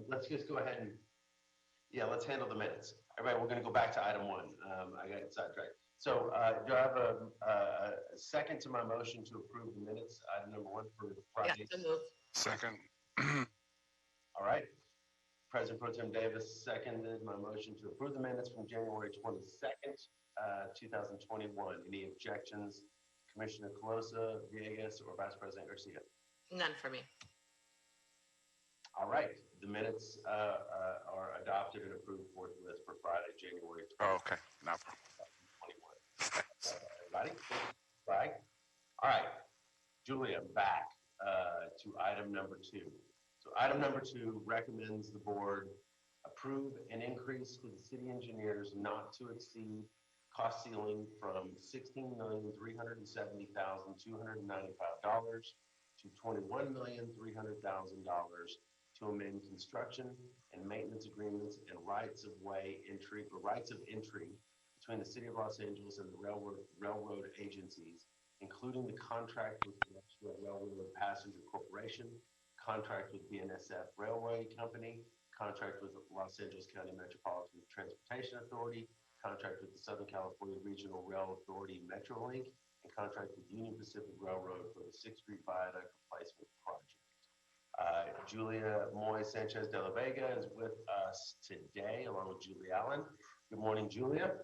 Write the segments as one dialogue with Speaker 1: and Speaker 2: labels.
Speaker 1: let's just go ahead and, yeah, let's handle the minutes. All right, we're going to go back to item one. I got sidetracked. So do I have a second to my motion to approve the minutes, item number one for Friday?
Speaker 2: Yeah, so moved.
Speaker 3: Second.
Speaker 1: All right. President Pro Tem Davis seconded my motion to approve the minutes from January 22nd, 2021. Any objections, Commissioner Colosa, Villegas, or Vice President Garcia?
Speaker 2: None for me.
Speaker 1: All right, the minutes are adopted and approved forthwith for Friday, January 20th.
Speaker 3: Oh, okay. No problem.
Speaker 1: 2021. Everybody, flag. All right, Julia, back to item number two. So item number two recommends the board approve an increase to the city engineers not to exceed cost ceiling from $16,370,295 to $21,300,000 to amend construction and maintenance agreements and rights of entry between the City of Los Angeles and the railroad agencies, including the contract with the National Railroad Passenger Corporation, contract with BNSF Railway Company, contract with the Los Angeles County Metropolitan Transportation Authority, contract with the Southern California Regional Rail Authority Metrolink, and contract with Union Pacific Railroad for the 6th Street Viaduct Replacement Project. Julia Moy Sanchez de la Vega is with us today, along with Julie Allen. Good morning, Julia.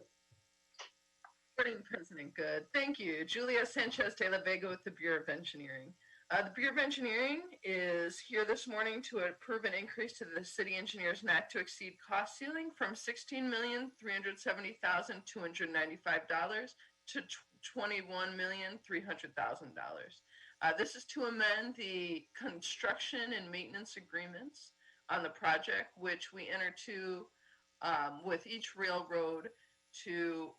Speaker 4: Morning, President Good. Thank you. Julia Sanchez de la Vega with the Bureau of Engineering. The Bureau of Engineering is here this morning to approve an increase to the city engineers not to exceed cost ceiling from $16,370,295 to $21,300,000. This is to amend the construction and maintenance agreements on the project, which we enter to with each railroad to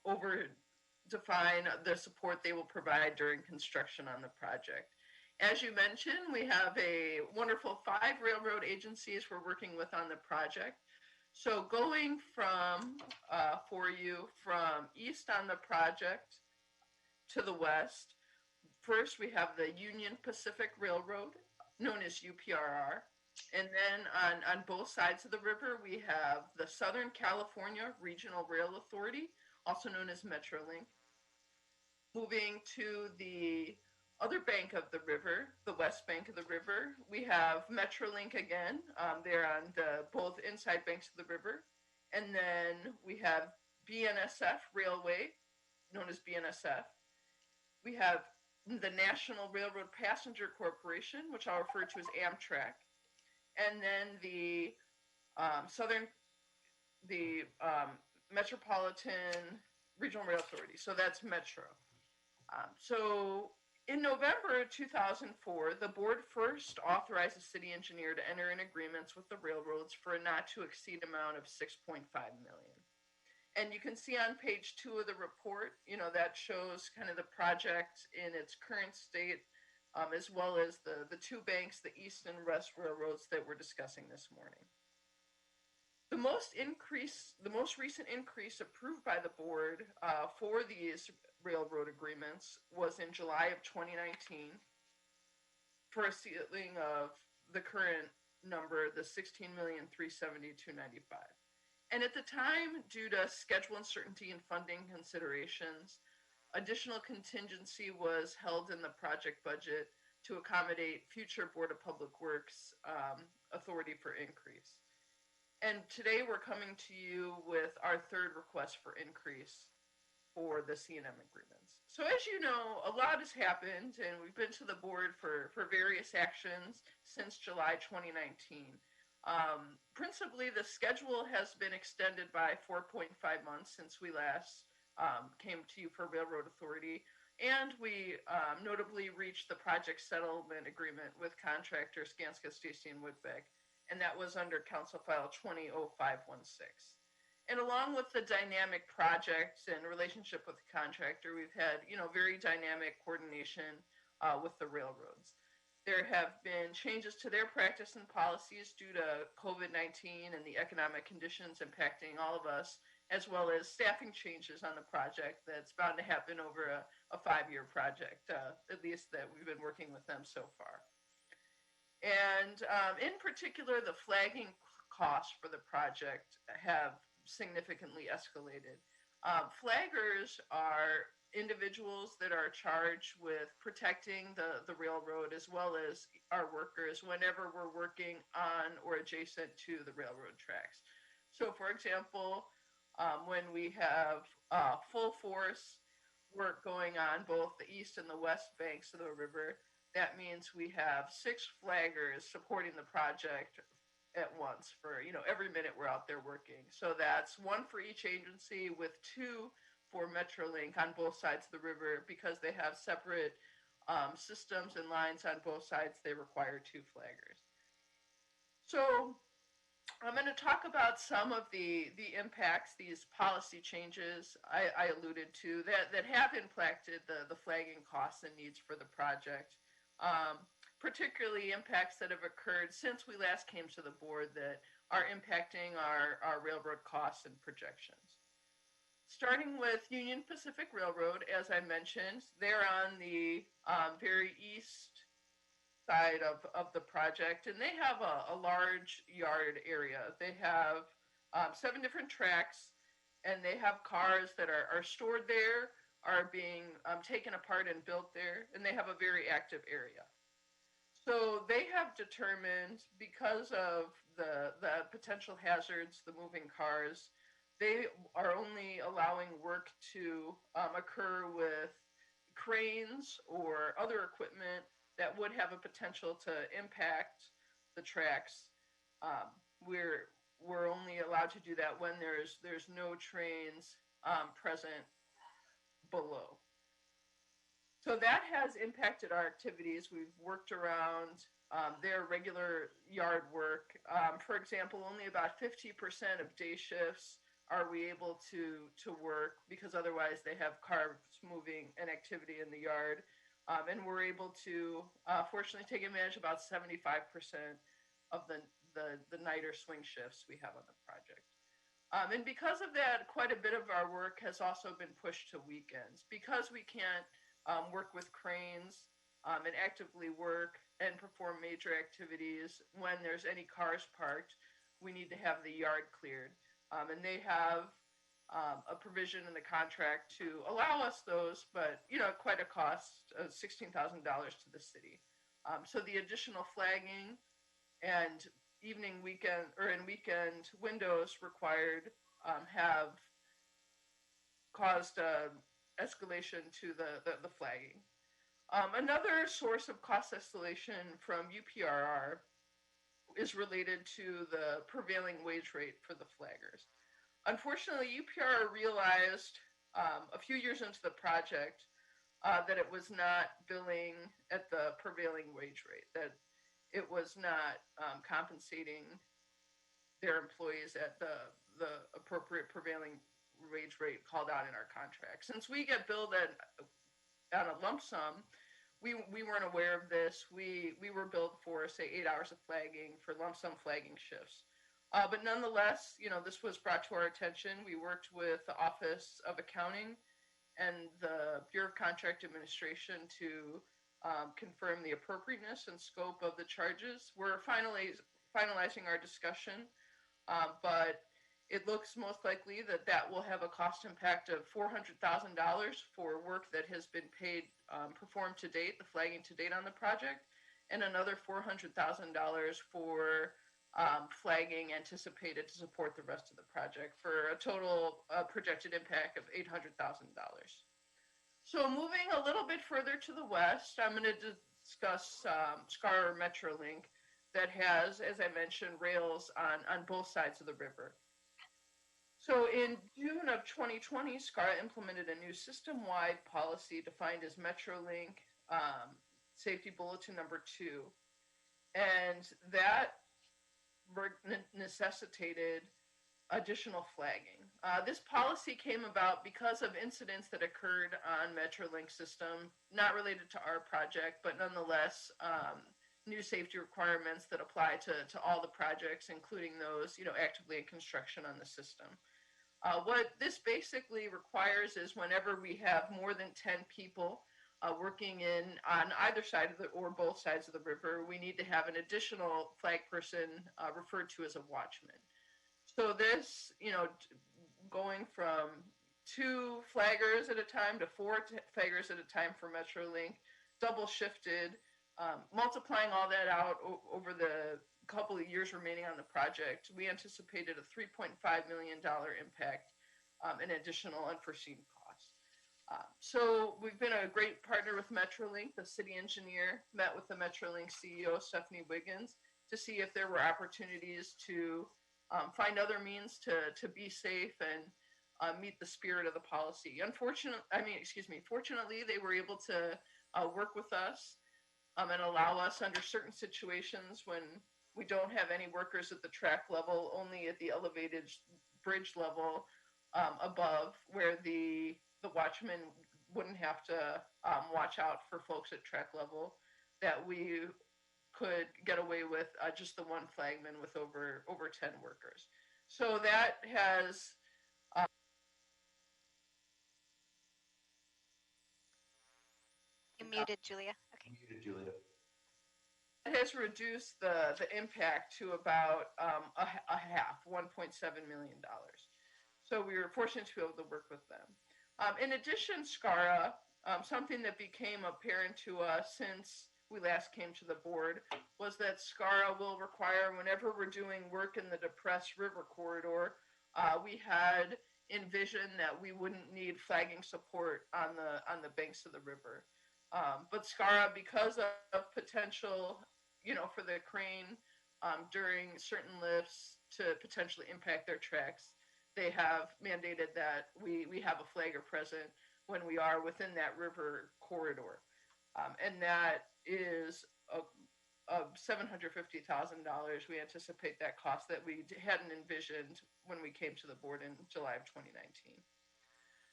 Speaker 4: define the support they will provide during construction on the project. As you mentioned, we have a wonderful 5 railroad agencies we're working with on the project. So going from east on the project to the west, first we have the Union Pacific Railroad, known as UPRR. And then on both sides of the river, we have the Southern California Regional Rail Authority, also known as Metrolink. Moving to the other bank of the river, the west bank of the river, we have Metrolink again. They're on both inside banks of the river. And then we have BNSF Railway, known as BNSF. We have the National Railroad Passenger Corporation, which I'll refer to as Amtrak. And then the Metropolitan Regional Rail Authority. So that's Metro. So in November 2004, the board first authorized the city engineer to enter in agreements with the railroads for a not to exceed amount of $6.5 million. And you can see on page 2 of the report, that shows kind of the project in its current state, as well as the 2 banks, the east and west railroads that we're discussing this morning. The most recent increase approved by the board for these railroad agreements was in July of 2019 for a ceiling of the current number, the $16,370,295. And at the time, due to schedule uncertainty and funding considerations, additional contingency was held in the project budget to accommodate future Board of Public Works authority for increase. And today we're coming to you with our third request for increase for the C&M agreements. So as you know, a lot has happened, and we've been to the board for various actions since July 2019. Principally, the schedule has been extended by 4.5 months since we last came to you for Railroad Authority, and we notably reached the project settlement agreement with contractor Skanska, Stacey, and Woodbeck, and that was under Council File 200516. And along with the dynamic project and relationship with the contractor, we've had, very dynamic coordination with the railroads. There have been changes to their practice and policies due to COVID-19 and the economic conditions impacting all of us, as well as staffing changes on the project that's bound to happen over a 5-year project, at least that we've been working with them so far. And in particular, the flagging costs for the project have significantly escalated. Flaggers are individuals that are charged with protecting the railroad as well as our workers whenever we're working on or adjacent to the railroad tracks. So, for example, when we have full force work going on both the east and the west banks of the river, that means we have 6 flaggers supporting the project at once for every minute we're out there working. So that's 1 for each agency with 2 for Metrolink on both sides of the river. Because they have separate systems and lines on both sides, they require 2 flaggers. So I'm going to talk about some of the impacts, these policy changes I alluded to that have impacted the flagging costs and needs for the project. Particularly impacts that have occurred since we last came to the board that are impacting our railroad costs and projections. Starting with Union Pacific Railroad, as I mentioned, they're on the very east side of the project, and they have a large yard area. They have 7 different tracks, and they have cars that are stored there, are being taken apart and built there, and they have a very active area. So they have determined, because of the potential hazards, the moving cars, they are only allowing work to occur with cranes or other equipment that would have a potential to impact the tracks. Um, we're only allowed to do that when there's no trains present below. So that has impacted our activities. We've worked around their regular yard work. For example, only about 50% of day shifts are we able to work, because otherwise they have cars moving and activity in the yard. And we're able to, fortunately, take advantage of about 75% of the night or swing shifts we have on the project. And because of that, quite a bit of our work has also been pushed to weekends. Because we can't work with cranes and actively work and perform major activities when there's any cars parked, we need to have the yard cleared. And they have a provision in the contract to allow us those, but quite a cost of $16,000 to the city. So the additional flagging and weekend windows required have caused escalation to the flagging. Another source of cost escalation from UPRR is related to the prevailing wage rate for the flaggers. Unfortunately, UPRR realized a few years into the project that it was not billing at the prevailing wage rate, that it was not compensating their employees at the appropriate prevailing wage rate called out in our contract. Since we get billed on a lump sum, we weren't aware of this. We were billed for, say, 8 hours of flagging for lump sum flagging shifts. But nonetheless, this was brought to our attention. We worked with the Office of Accounting and the Bureau of Contract Administration to confirm the appropriateness and scope of the charges. We're finalizing our discussion, but it looks most likely that will have a cost impact of $400,000 for work that has been paid, performed to date, the flagging to date on the project, and another $400,000 for flagging anticipated to support the rest of the project, for a total projected impact of $800,000. So moving a little bit further to the west, I'm going to discuss SCAR Metrolink that has, as I mentioned, rails on both sides of the river. So in June of 2020, SCAR implemented a new system-wide policy defined as Metrolink Safety Bulletin number 2. And that necessitated additional flagging. This policy came about because of incidents that occurred on Metrolink system, not related to our project, but nonetheless new safety requirements that apply to all the projects, including those actively in construction on the system. What this basically requires is whenever we have more than 10 people working on either side of the or both sides of the river, we need to have an additional flag person referred to as a watchman. So this, going from 2 flaggers at a time to 4 flaggers at a time for MetroLink, double shifted, multiplying all that out over the couple of years remaining on the project, we anticipated a $3.5 million impact in additional unforeseen costs. So we've been a great partner with MetroLink. The city engineer met with the MetroLink CEO, Stephanie Wiggins, to see if there were opportunities to find other means to be safe and meet the spirit of the policy. Fortunately, they were able to work with us and allow us under certain situations when we don't have any workers at the track level, only at the elevated bridge level above, where the watchmen wouldn't have to watch out for folks at track level, that we could get away with just the 1 flagman with over 10 workers. So that has
Speaker 2: You muted, Julia. Okay.
Speaker 1: Muted, Julia.
Speaker 4: it has reduced the impact to about a half, $1.7 million. So we were fortunate to be able to work with them. In addition, SCARA, something that became apparent to us since we last came to the board, was that SCARA will require, whenever we're doing work in the depressed river corridor, we had envisioned that we wouldn't need flagging support on the banks of the river. But SCARA, because of potential, for the crane during certain lifts to potentially impact their tracks, they have mandated that we have a flagger present when we are within that river corridor. And that is $750,000. We anticipate that cost that we hadn't envisioned when we came to the board in July of 2019.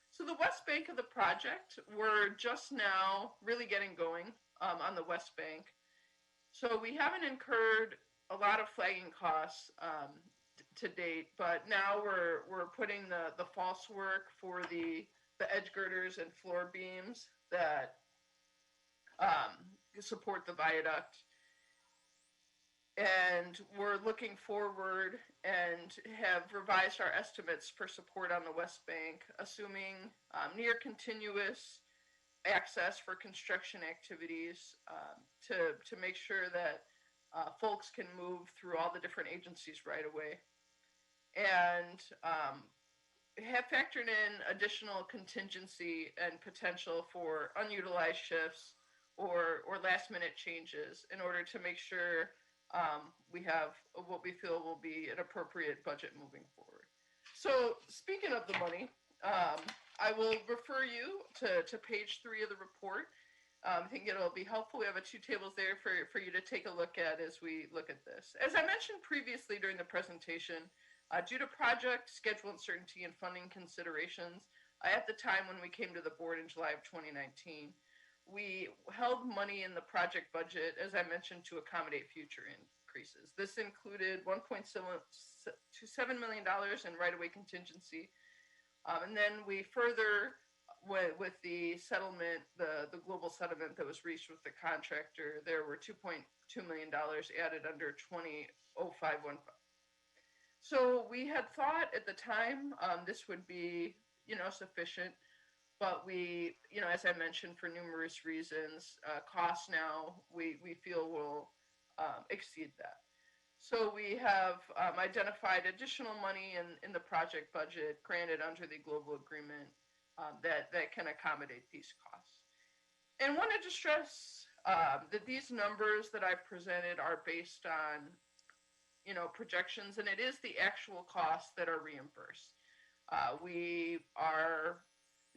Speaker 4: So the west bank of the project, we're just now really getting going on the west bank. So we haven't incurred a lot of flagging costs to date, but now we're putting the false work for the edge girders and floor beams that support the viaduct. And we're looking forward and have revised our estimates for support on the west bank, assuming near continuous access for construction activities to make sure that folks can move through all the different agencies right away. And have factored in additional contingency and potential for unutilized shifts or last minute changes in order to make sure we have what we feel will be an appropriate budget moving forward. So speaking of the money, I will refer you to page 3 of the report. I think it'll be helpful. We have 2 tables there for you to take a look at as we look at this. As I mentioned previously during the presentation, due to project schedule uncertainty and funding considerations, at the time when we came to the board in July of 2019, we held money in the project budget, as I mentioned, to accommodate future increases. This included $1.7 million in right-of-way contingency. And then we further, with the settlement, the global settlement that was reached with the contractor, there were $2.2 million added under 200515. So we had thought at the time this would be, sufficient. But we, as I mentioned, for numerous reasons, costs now we feel will exceed that. So we have identified additional money in the project budget granted under the global agreement that can accommodate these costs. And wanted to stress that these numbers that I've presented are based on, projections, and it is the actual costs that are reimbursed. We are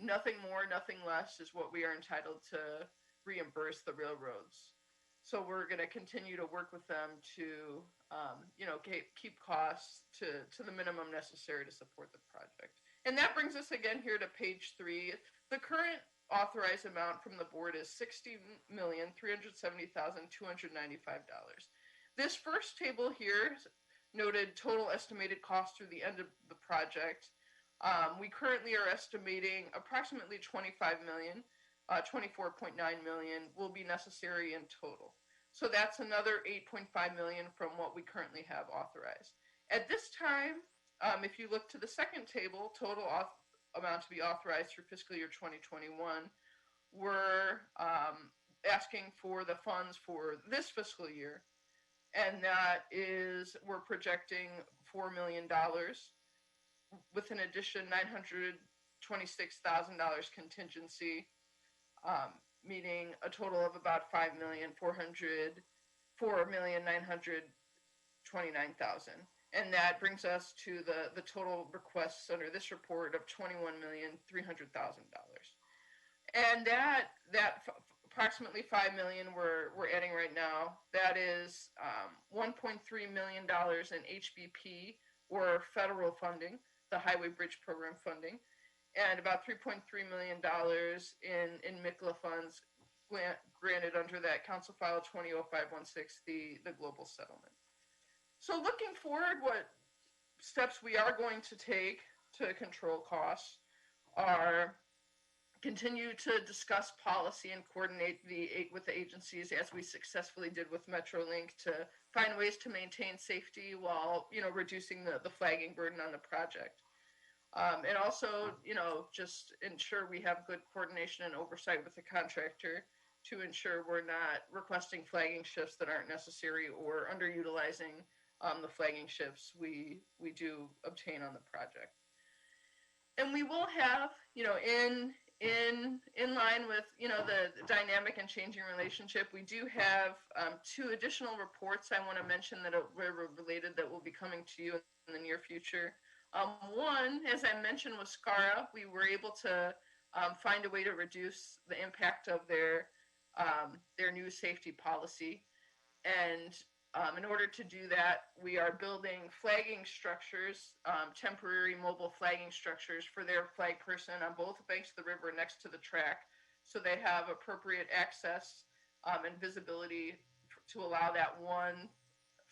Speaker 4: nothing more, nothing less is what we are entitled to reimburse the railroads. So we're going to continue to work with them to, keep costs to the minimum necessary to support the project. And that brings us again here to page 3. The current authorized amount from the board is $60,370,295. This first table here noted total estimated cost through the end of the project. We currently are estimating approximately $25 million. 24.9 million will be necessary in total. So that's another 8.5 million from what we currently have authorized. At this time, if you look to the second table, total amount to be authorized for fiscal year 2021, we're asking for the funds for this fiscal year, and that is, we're projecting $4 million with an addition $926,000 contingency, meaning a total of about $4,929,000. And that brings us to the total requests under this report of $21,300,000. And that approximately $5 million we're adding right now, that is $1.3 million in HBP or federal funding, the Highway Bridge Program funding, and about $3.3 million in MICLA funds granted under that Council File 200516, the global settlement. So looking forward, what steps we are going to take to control costs are continue to discuss policy and coordinate with the agencies, as we successfully did with MetroLink, to find ways to maintain safety while reducing the flagging burden on the project. And also, just ensure we have good coordination and oversight with the contractor to ensure we're not requesting flagging shifts that aren't necessary or underutilizing the flagging shifts we do obtain on the project. And we will have, in line with, the dynamic and changing relationship, we do have 2 additional reports I want to mention that are related that will be coming to you in the near future. One, as I mentioned with SCARA, we were able to find a way to reduce the impact of their new safety policy. And in order to do that, we are building flagging structures, temporary mobile flagging structures for their flag person on both banks of the river next to the track, so they have appropriate access and visibility to allow that one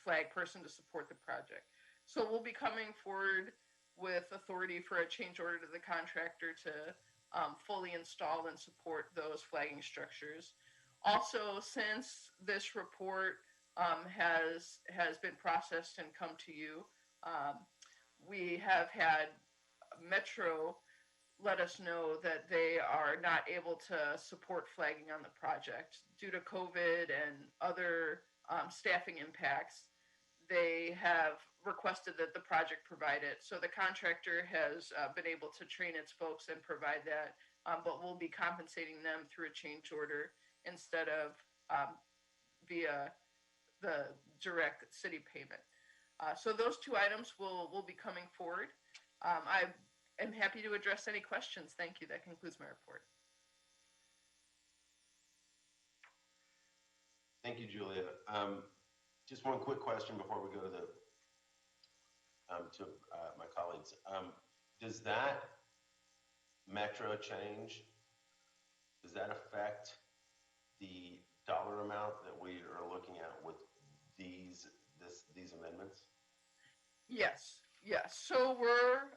Speaker 4: flag person to support the project. So we'll be coming forward with authority for a change order to the contractor to fully install and support those flagging structures. Also, since this report has been processed and come to you, we have had Metro let us know that they are not able to support flagging on the project due to COVID and other staffing impacts. They have requested that the project provide it. So the contractor has been able to train its folks and provide that, but we'll be compensating them through a change order instead of via the direct city payment. So those 2 items will be coming forward. I am happy to address any questions. Thank you. That concludes my report.
Speaker 1: Thank you, Julia. Just one quick question before we go to my colleagues. Does that Metro change, does that affect the dollar amount that we are looking at with these amendments?
Speaker 4: Yes. So we're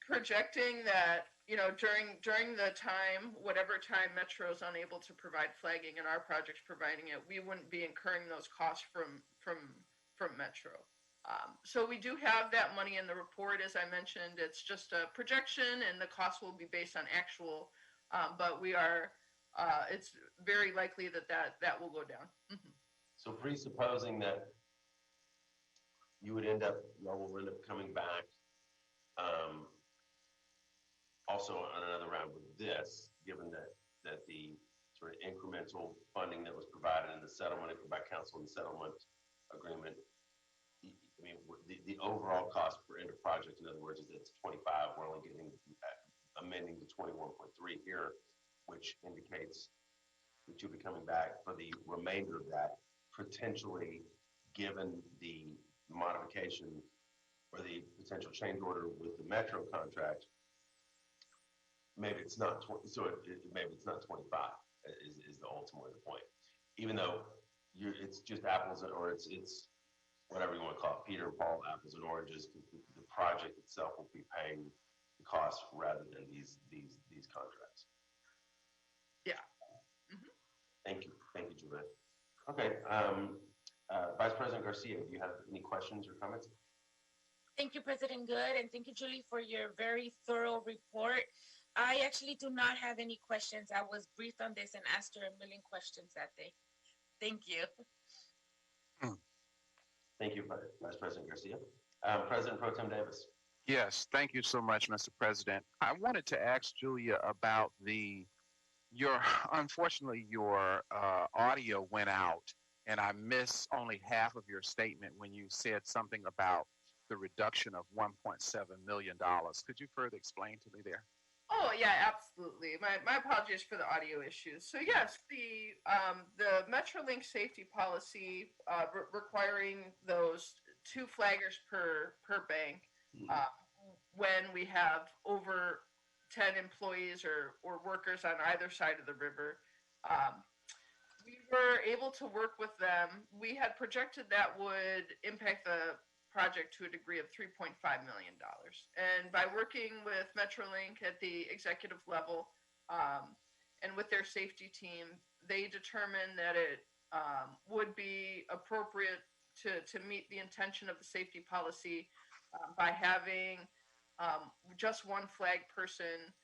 Speaker 4: projecting that during the time, whatever time Metro is unable to provide flagging and our project's providing it, we wouldn't be incurring those costs from Metro. So we do have that money in the report. As I mentioned, it's just a projection and the cost will be based on actual, but we are, it's very likely that will go down. Mm-hmm.
Speaker 1: So presupposing that y'all will end up coming back also on another round with this, given that the sort of incremental funding that was provided in the settlement by council and the settlement agreement, I mean, the overall cost per end of project, in other words, is it's 25. We're only getting amending to 21.3 here, which indicates that you'll be coming back for the remainder of that, potentially, given the modification or the potential change order with the Metro contract. Maybe it's not 20, so maybe it's not 25 is the ultimately the point. Even though it's just apples or it's whatever you want to call it, Peter and Paul, apples and oranges. The project itself will be paying the costs rather than these contracts.
Speaker 4: Yeah. Mhm.
Speaker 1: Thank you, Julia. Okay, Vice President Garcia, do you have any questions or comments?
Speaker 3: Thank you, President Good, and thank you, Julie, for your very thorough report. I actually do not have any questions. I was briefed on this and asked her a million questions that day. Thank you.
Speaker 1: Thank you, Vice President Garcia. President Pro Tem Davis.
Speaker 5: Yes, thank you so much, Mr. President. I wanted to ask Julia about unfortunately, your audio went out, and I missed only half of your statement when you said something about the reduction of $1.7 million. Could you further explain to me there?
Speaker 4: Oh yeah, absolutely. My apologies for the audio issues. So yes, the MetroLink safety policy requiring those 2 flaggers per bank when we have over 10 employees or workers on either side of the river. We were able to work with them. We had projected that would impact the project to a degree of $3.5 million. And by working with MetroLink at the executive level and with their safety team, they determined that it would be appropriate to meet the intention of the safety policy by having just 1 flag person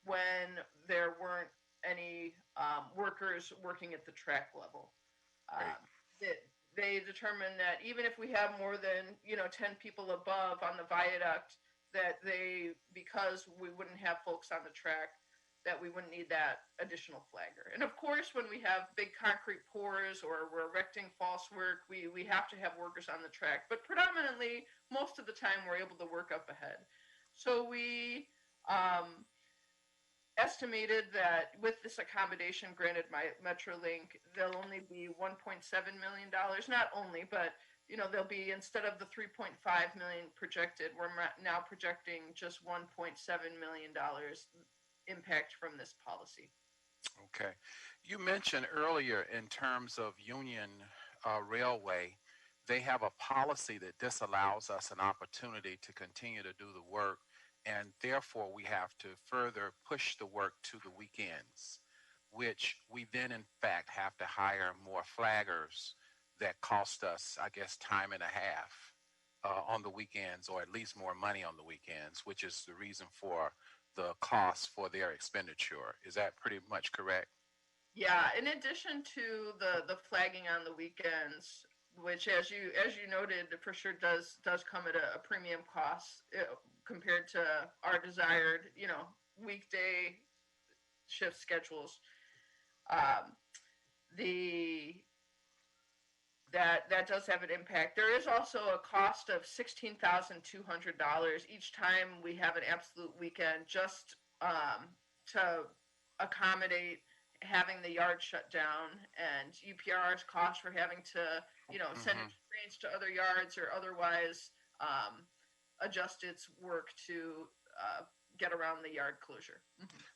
Speaker 4: when there weren't any workers working at the track level. They determined that even if we have more than 10 people above on the viaduct, that because we wouldn't have folks on the track, that we wouldn't need that additional flagger. And of course, when we have big concrete pours or we're erecting false work, we have to have workers on the track. But predominantly, most of the time, we're able to work up ahead. So we estimated that with this accommodation granted by MetroLink, there'll only be $1.7 million. Not only, but there'll be, instead of the $3.5 million projected, we're now projecting just $1.7 million impact from this policy.
Speaker 5: Okay. You mentioned earlier in terms of Union Railway, they have a policy that disallows us an opportunity to continue to do the work, and therefore we have to further push the work to the weekends, which we then in fact have to hire more flaggers that cost us, I guess, time and a half on the weekends, or at least more money on the weekends, which is the reason for the cost for their expenditure. Is that pretty much correct?
Speaker 4: Yeah, in addition to the flagging on the weekends, which as you noted, for sure does come at a premium cost compared to our desired, weekday shift schedules. That does have an impact. There is also a cost of $16,200 each time we have an absolute weekend, just to accommodate having the yard shut down, and UPR's cost for having to, send trains to other yards or otherwise adjust its work to get around the yard closure.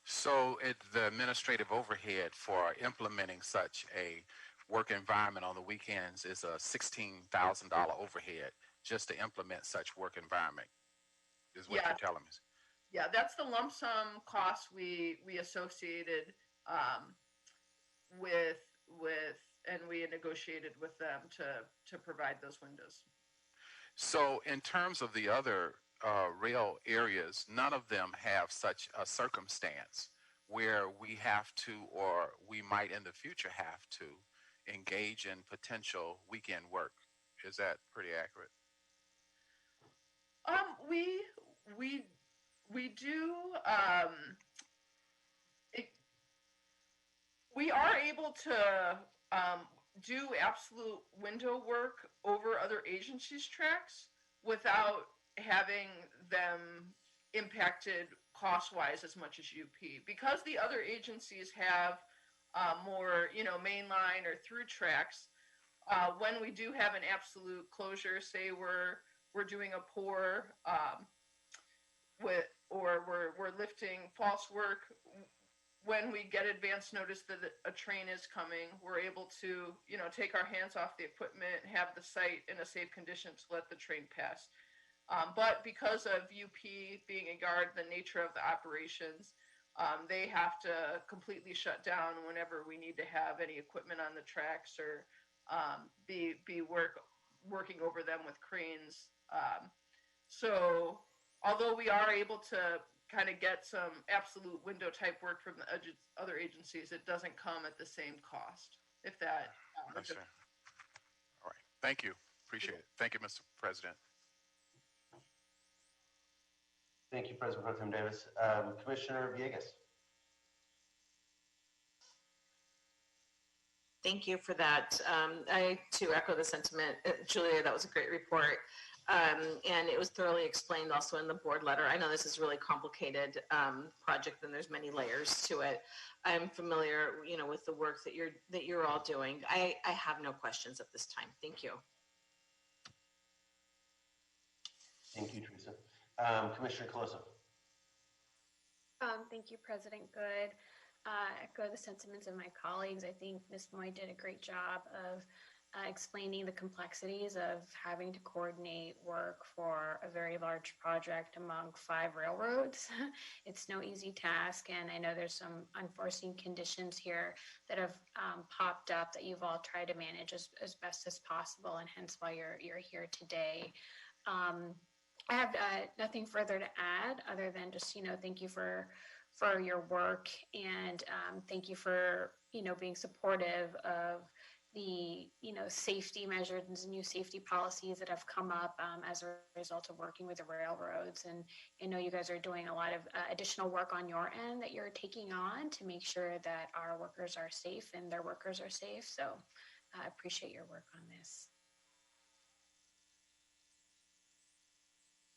Speaker 5: So the administrative overhead for implementing such a work environment on the weekends is a $16,000 overhead just to implement such work environment, is what you're telling me.
Speaker 4: Yeah, that's the lump sum cost we associated with and we negotiated with them to provide those windows.
Speaker 5: So in terms of the other rail areas, none of them have such a circumstance where we have to, or we might in the future have to, engage in potential weekend work. Is that pretty accurate?
Speaker 4: We do. We are able to do absolute window work over other agencies' tracks without having them impacted cost-wise as much as UP, because the other agencies have more, mainline or through tracks. When we do have an absolute closure, say we're doing a pour or we're lifting false work, when we get advance notice that a train is coming, we're able to, take our hands off the equipment, have the site in a safe condition to let the train pass. But because of UP being a yard, the nature of the operations, they have to completely shut down whenever we need to have any equipment on the tracks or be working over them with cranes. So although we are able to kind of get some absolute window type work from the other agencies, it doesn't come at the same cost. If that,
Speaker 5: Understand. All right. Thank you. Appreciate it. Thank you, Mr. President.
Speaker 1: Thank you, President Pro Tem Davis. Commissioner Villegas.
Speaker 6: Thank you for that. I too echo the sentiment. Julia, that was a great report. And it was thoroughly explained also in the board letter. I know this is a really complicated project and there's many layers to it. I'm familiar, with the work that you're all doing. I have no questions at this time. Thank you.
Speaker 1: Thank you, Teresa. Commissioner Colosso.
Speaker 7: Thank you, President Good. Echo the sentiments of my colleagues. I think Ms. Moy did a great job of explaining the complexities of having to coordinate work for a very large project among 5 railroads. It's no easy task, and I know there's some unforeseen conditions here that have popped up that you've all tried to manage as best as possible, and hence why you're here today. I have nothing further to add other than just, thank you for your work, and thank you for, being supportive of the, safety measures and new safety policies that have come up as a result of working with the railroads. And I know you guys are doing a lot of additional work on your end that you're taking on to make sure that our workers are safe and their workers are safe. So I appreciate your work on this.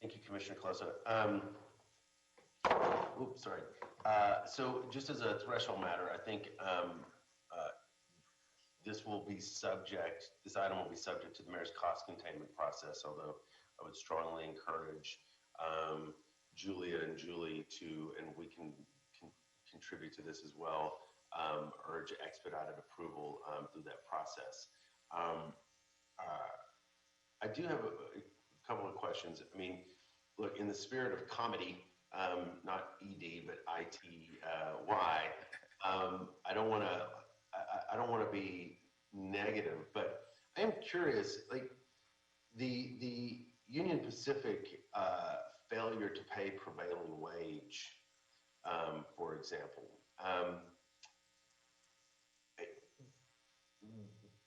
Speaker 1: Thank you, Commissioner Colosso. Oops, sorry. So just as a threshold matter, I think this item will be subject to the mayor's cost containment process, although I would strongly encourage Julia and Julie and we can contribute to this as well, urge expedited approval through that process. I do have a couple of questions. I mean, look, in the spirit of comedy, not ED, but ITY, I don't want to be negative, but I am curious, like the Union Pacific failure to pay prevailing wage, for example.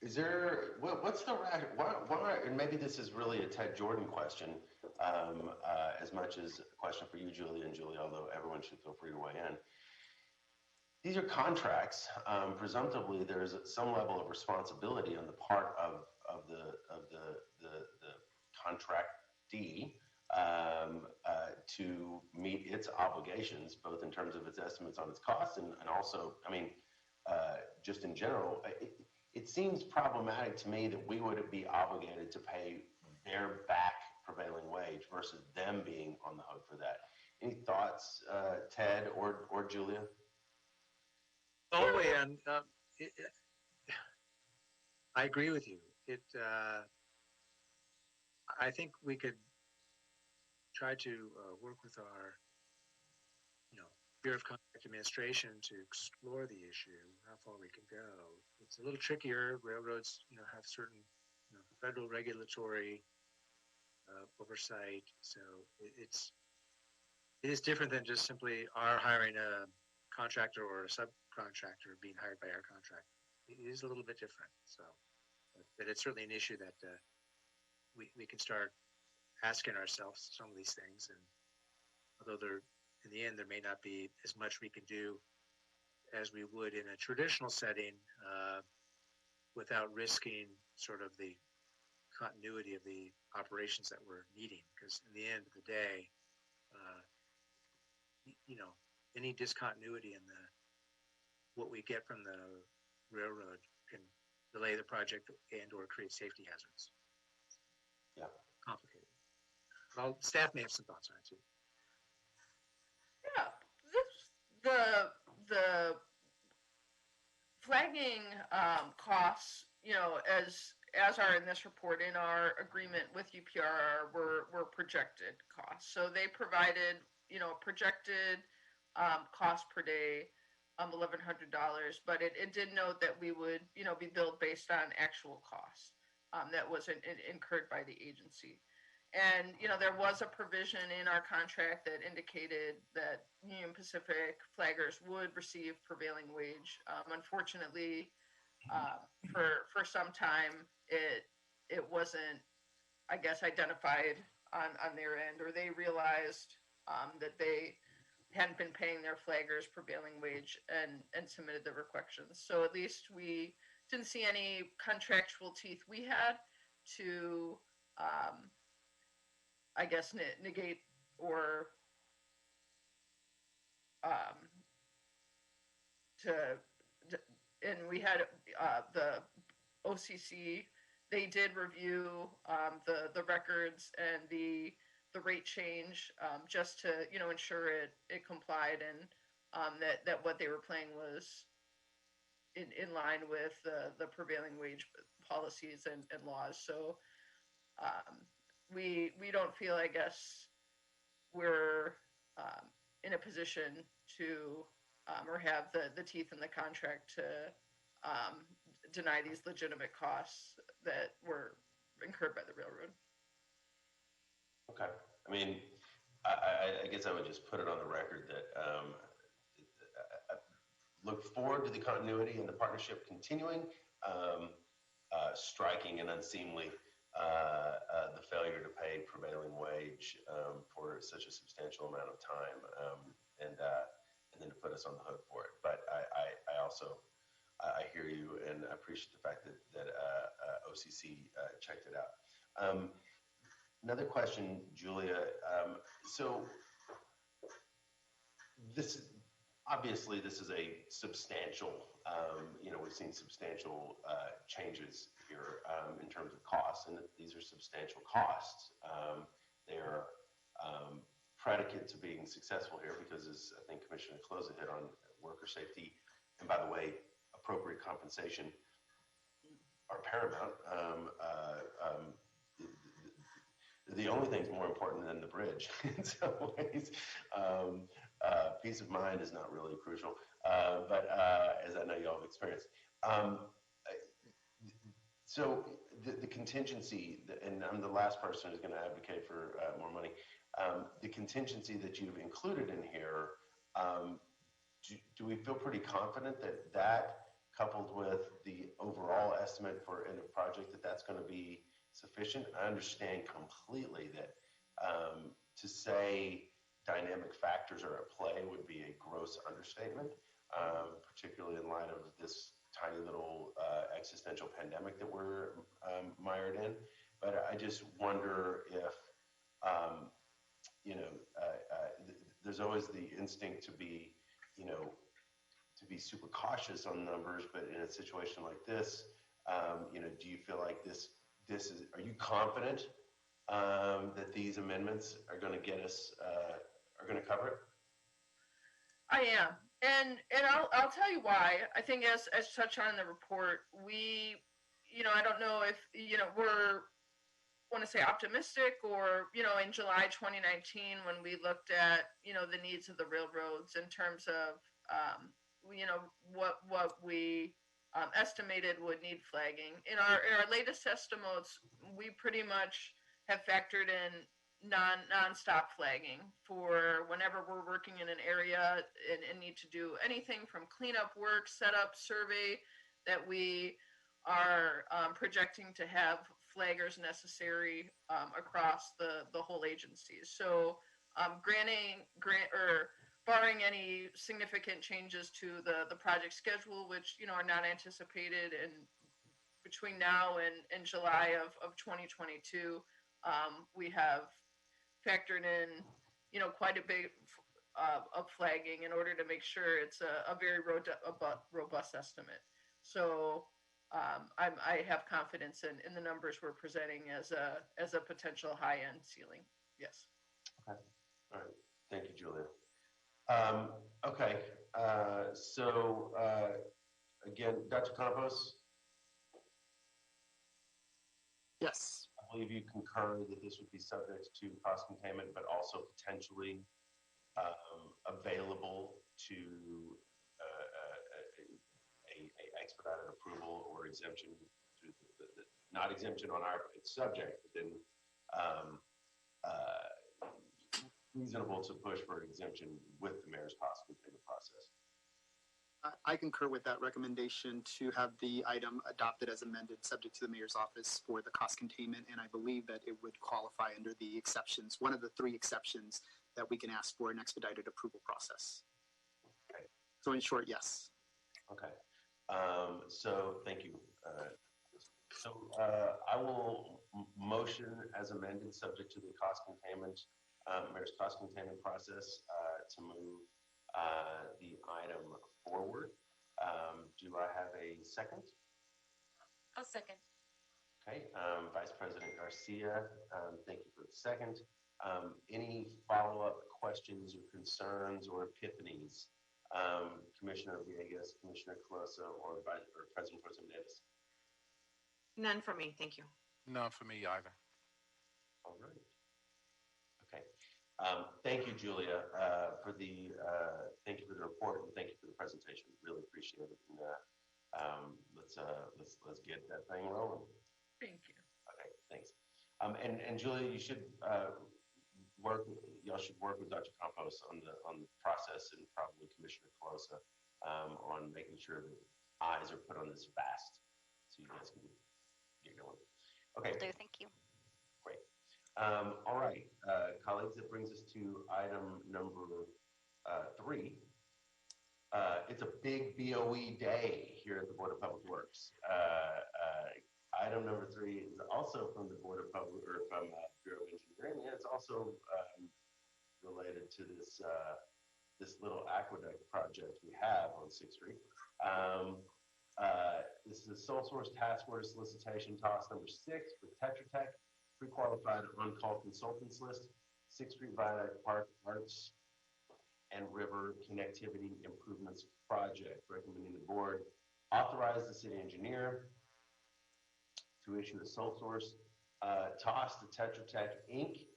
Speaker 1: Is there, what's the why, and maybe this is really a Ted Jordan question, as much as a question for you, Julia and Julie, although everyone should feel free to weigh in. These are contracts. Presumptively, there's some level of responsibility on the part of the contractee to meet its obligations, both in terms of its estimates on its costs and also, I mean, just in general. It seems problematic to me that we would be obligated to pay their back prevailing wage versus them being on the hook for that. Any thoughts, Ted or Julia?
Speaker 8: Oh, and I agree with you. I think we could try to work with our, Bureau of Contract Administration to explore the issue, how far we can go. It's a little trickier. Railroads, have certain federal regulatory oversight, so it is different than just simply our hiring a contractor or a subcontractor being hired by our contractor. It is a little bit different. So, but it's certainly an issue that we can start asking ourselves some of these things, and although in the end, there may not be as much we can do as we would in a traditional setting without risking sort of the continuity of the operations that we're needing. Because in the end of the day, any discontinuity in what we get from the railroad can delay the project and or create safety hazards.
Speaker 1: Yeah.
Speaker 8: Complicated. Well, staff may have some thoughts on it too.
Speaker 4: Yeah, the flagging costs, as as are in this report, in our agreement with UPR, were projected costs. So they provided, a projected cost per day, $1,100, but it did note that we would, be billed based on actual costs that was incurred by the agency. And, there was a provision in our contract that indicated that Union Pacific flaggers would receive prevailing wage. Unfortunately, for some time, it wasn't, I guess, identified on their end, or they realized that they hadn't been paying their flaggers prevailing wage and submitted the requisitions. So at least we didn't see any contractual teeth we had to, I guess, negate or and we had the OCC. They did review the records and the rate change just to ensure it complied, and that what they were paying was in line with the prevailing wage policies and laws. So we don't feel, I guess, we're in a position to or have the teeth in the contract to deny these legitimate costs that were incurred by the railroad.
Speaker 1: Okay. I mean, I guess I would just put it on the record that I look forward to the continuity and the partnership continuing. Striking and unseemly the failure to pay prevailing wage for such a substantial amount of time, and then to put us on the hook for it. But I also I hear you, and I appreciate the fact that OCC checked it out. Another question, Julia. So obviously this is a substantial, we've seen substantial changes here in terms of costs, and these are substantial costs. They're predicate to being successful here because, as I think Commissioner Closa hit on, worker safety, and by the way, appropriate compensation are paramount. The only thing's more important than the bridge in some ways. Peace of mind is not really crucial, but as I know you all have experienced. So the contingency, and I'm the last person who's going to advocate for more money, the contingency that you've included in here, do we feel pretty confident that coupled with the overall estimate for end of project, that's going to be sufficient? I understand completely that to say dynamic factors are at play would be a gross understatement, particularly in light of this tiny little existential pandemic that we're mired in. But I just wonder if, there's always the instinct to be, to be super cautious on numbers, but in a situation like this, do you feel like this is, are you confident that these amendments are going to get us, are going to cover it?
Speaker 4: I am, and I'll tell you why. I think as touched on in the report, we, I don't know if we're want to say optimistic, or in July 2019 when we looked at the needs of the railroads in terms of what we estimated would need flagging. In our latest estimates, we pretty much have factored in non-stop flagging for whenever we're working in an area and need to do anything from cleanup work, setup, survey, that we are projecting to have flaggers necessary across the whole agency. So barring any significant changes to the project schedule, which are not anticipated in between now and July of 2022, we have factored in quite a bit of flagging in order to make sure it's a very robust estimate. So I have confidence in the numbers we're presenting as a potential high-end ceiling. Yes.
Speaker 1: Okay. All right. Thank you, Julia. Okay. So again, Dr. Campos.
Speaker 9: Yes.
Speaker 1: I believe you concur that this would be subject to cost containment, but also potentially available to a expedited approval or exemption through not exemption on our subject, but then reasonable to push for an exemption with the mayor's cost containment process.
Speaker 9: I concur with that recommendation to have the item adopted as amended, subject to the mayor's office for the cost containment, and I believe that it would qualify under the exceptions, one of the 3 exceptions that we can ask for an expedited approval process.
Speaker 1: Okay.
Speaker 9: So in short, yes.
Speaker 1: Okay. So thank you. I will motion as amended, subject to the cost containment, mayor's cost containment process, to move the item forward. Do I have a second?
Speaker 3: I'll second.
Speaker 1: Okay, Vice President Garcia, thank you for the second. Any follow-up questions or concerns or epiphanies? Commissioner Villegas, Commissioner Colosa, or President Pro Tem Davis?
Speaker 6: None for me, thank you.
Speaker 5: None for me either.
Speaker 1: All right. Okay. Thank you, Julia, for the thank you for the report and thank you for the presentation. Really appreciate it. And, let's get that thing rolling.
Speaker 4: Thank you.
Speaker 1: Okay, thanks. And Julia, you should y'all should work with Dr. Campos on the process, and probably Commissioner Colosa on making sure that eyes are put on this fast, so you guys can get going. Okay.
Speaker 2: Will do. Thank you.
Speaker 1: Great. All right, colleagues, that brings us to item number 3. It's a big BOE day here at the Board of Public Works. Item number 3 is also from the Board of Public, or from Bureau of Engineering, and it's also related to this this little aqueduct project we have on 6th Street. This is a sole source task order solicitation, TOS number 6 for Tetra Tech, pre-qualified on-call consultants list, 6th Street Viaduct Park Arts and River Connectivity Improvements Project. Recommending the board authorize the city engineer to issue a sole source TOS to Tetra Tech Inc.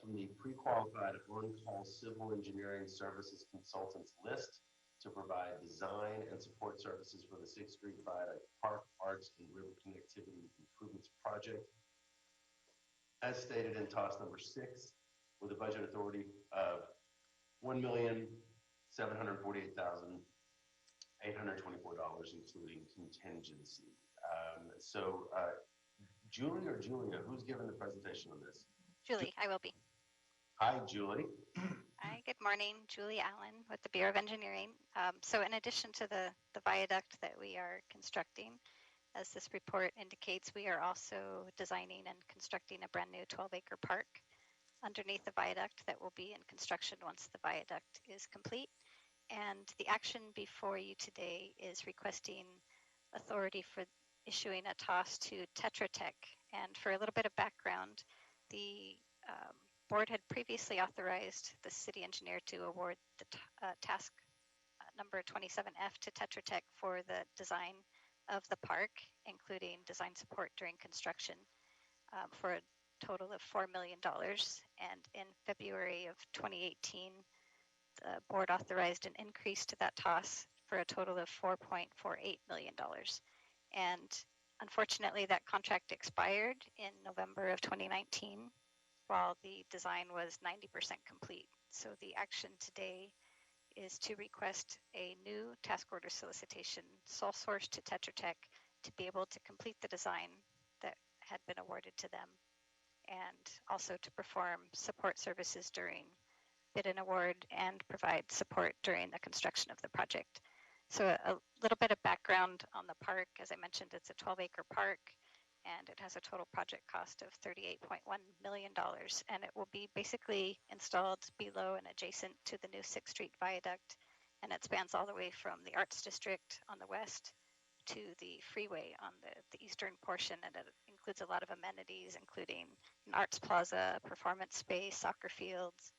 Speaker 1: From the pre-qualified on-call civil engineering services consultants list to provide design and support services for the 6th Street Viaduct Park Arts and River Connectivity Improvements Project, as stated in TOS number 6, with a budget authority of $1,748,824, including contingency. Julie or Julia, who's giving the presentation on this?
Speaker 2: Julie, I will be.
Speaker 1: Hi, Julie.
Speaker 2: Hi, good morning. Julie Allen with the Bureau of Engineering. So in addition to the viaduct that we are constructing, as this report indicates, we are also designing and constructing a brand new 12-acre park underneath the viaduct that will be in construction once the viaduct is complete. And the action before you today is requesting authority for issuing a TOS to Tetra Tech. And for a little bit of background, the board had previously authorized the city engineer to award the task number 27F to Tetra Tech for the design of the park, including design support during construction, for a total of $4 million. And in February of 2018, the board authorized an increase to that TOS for a total of $4.48 million. And unfortunately, that contract expired in November of 2019, while the design was 90% complete. So the action today is to request a new task order solicitation, sole source to Tetra Tech, to be able to complete the design that had been awarded to them, and also to perform support services during bid and award and provide support during the construction of the project. So a little bit of background on the park. As I mentioned, it's a 12-acre park, and it has a total project cost of $38.1 million, and it will be basically installed below and adjacent to the new 6th Street Viaduct, and it spans all the way from the Arts District on the west to the freeway on the eastern portion, and it includes a lot of amenities, including an arts plaza, performance space, soccer fields,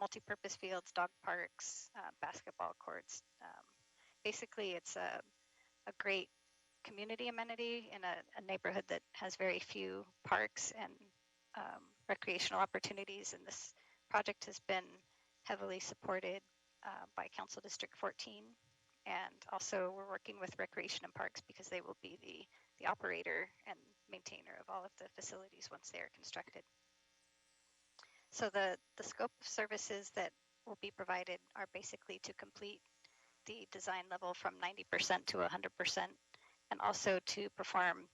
Speaker 2: multi-purpose fields, dog parks, basketball courts. Basically, it's a great community amenity in a neighborhood that has very few parks and recreational opportunities. And this project has been heavily supported by Council District 14. And also we're working with Recreation and Parks because they will be the operator and maintainer of all of the facilities once they are constructed. So the scope of services that will be provided are basically to complete the design level from 90% to 100%, and also to perform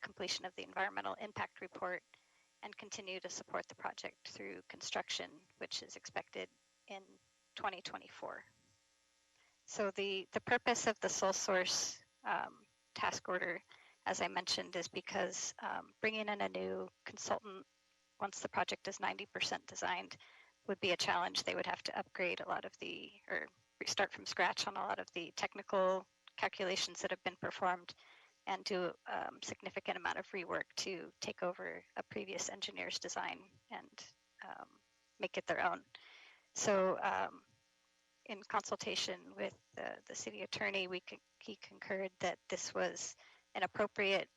Speaker 2: completion of the environmental impact report and continue to support the project through construction, which is expected in 2024. So the purpose of the sole source task order, as I mentioned, is because bringing in a new consultant once the project is 90% designed would be a challenge. They would have to upgrade a lot of or start from scratch on a lot of the technical calculations that have been performed and do a significant amount of rework to take over a previous engineer's design and make it their own. So in consultation with the city attorney, he concurred that this was an appropriate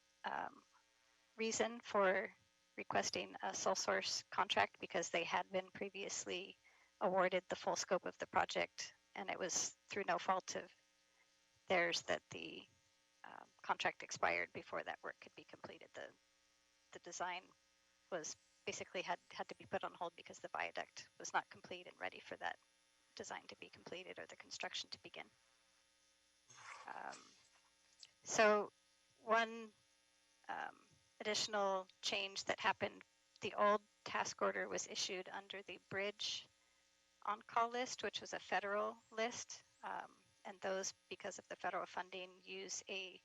Speaker 2: reason for requesting a sole source contract because they had been previously awarded the full scope of the project, and it was through no fault of theirs that the contract expired before that work could be completed. The design was basically had to be put on hold because the viaduct was not complete and ready for that design to be completed or the construction to begin. So one additional change that happened, the old task order was issued under the bridge on-call list, which was a federal list. And those, because of the federal funding, use a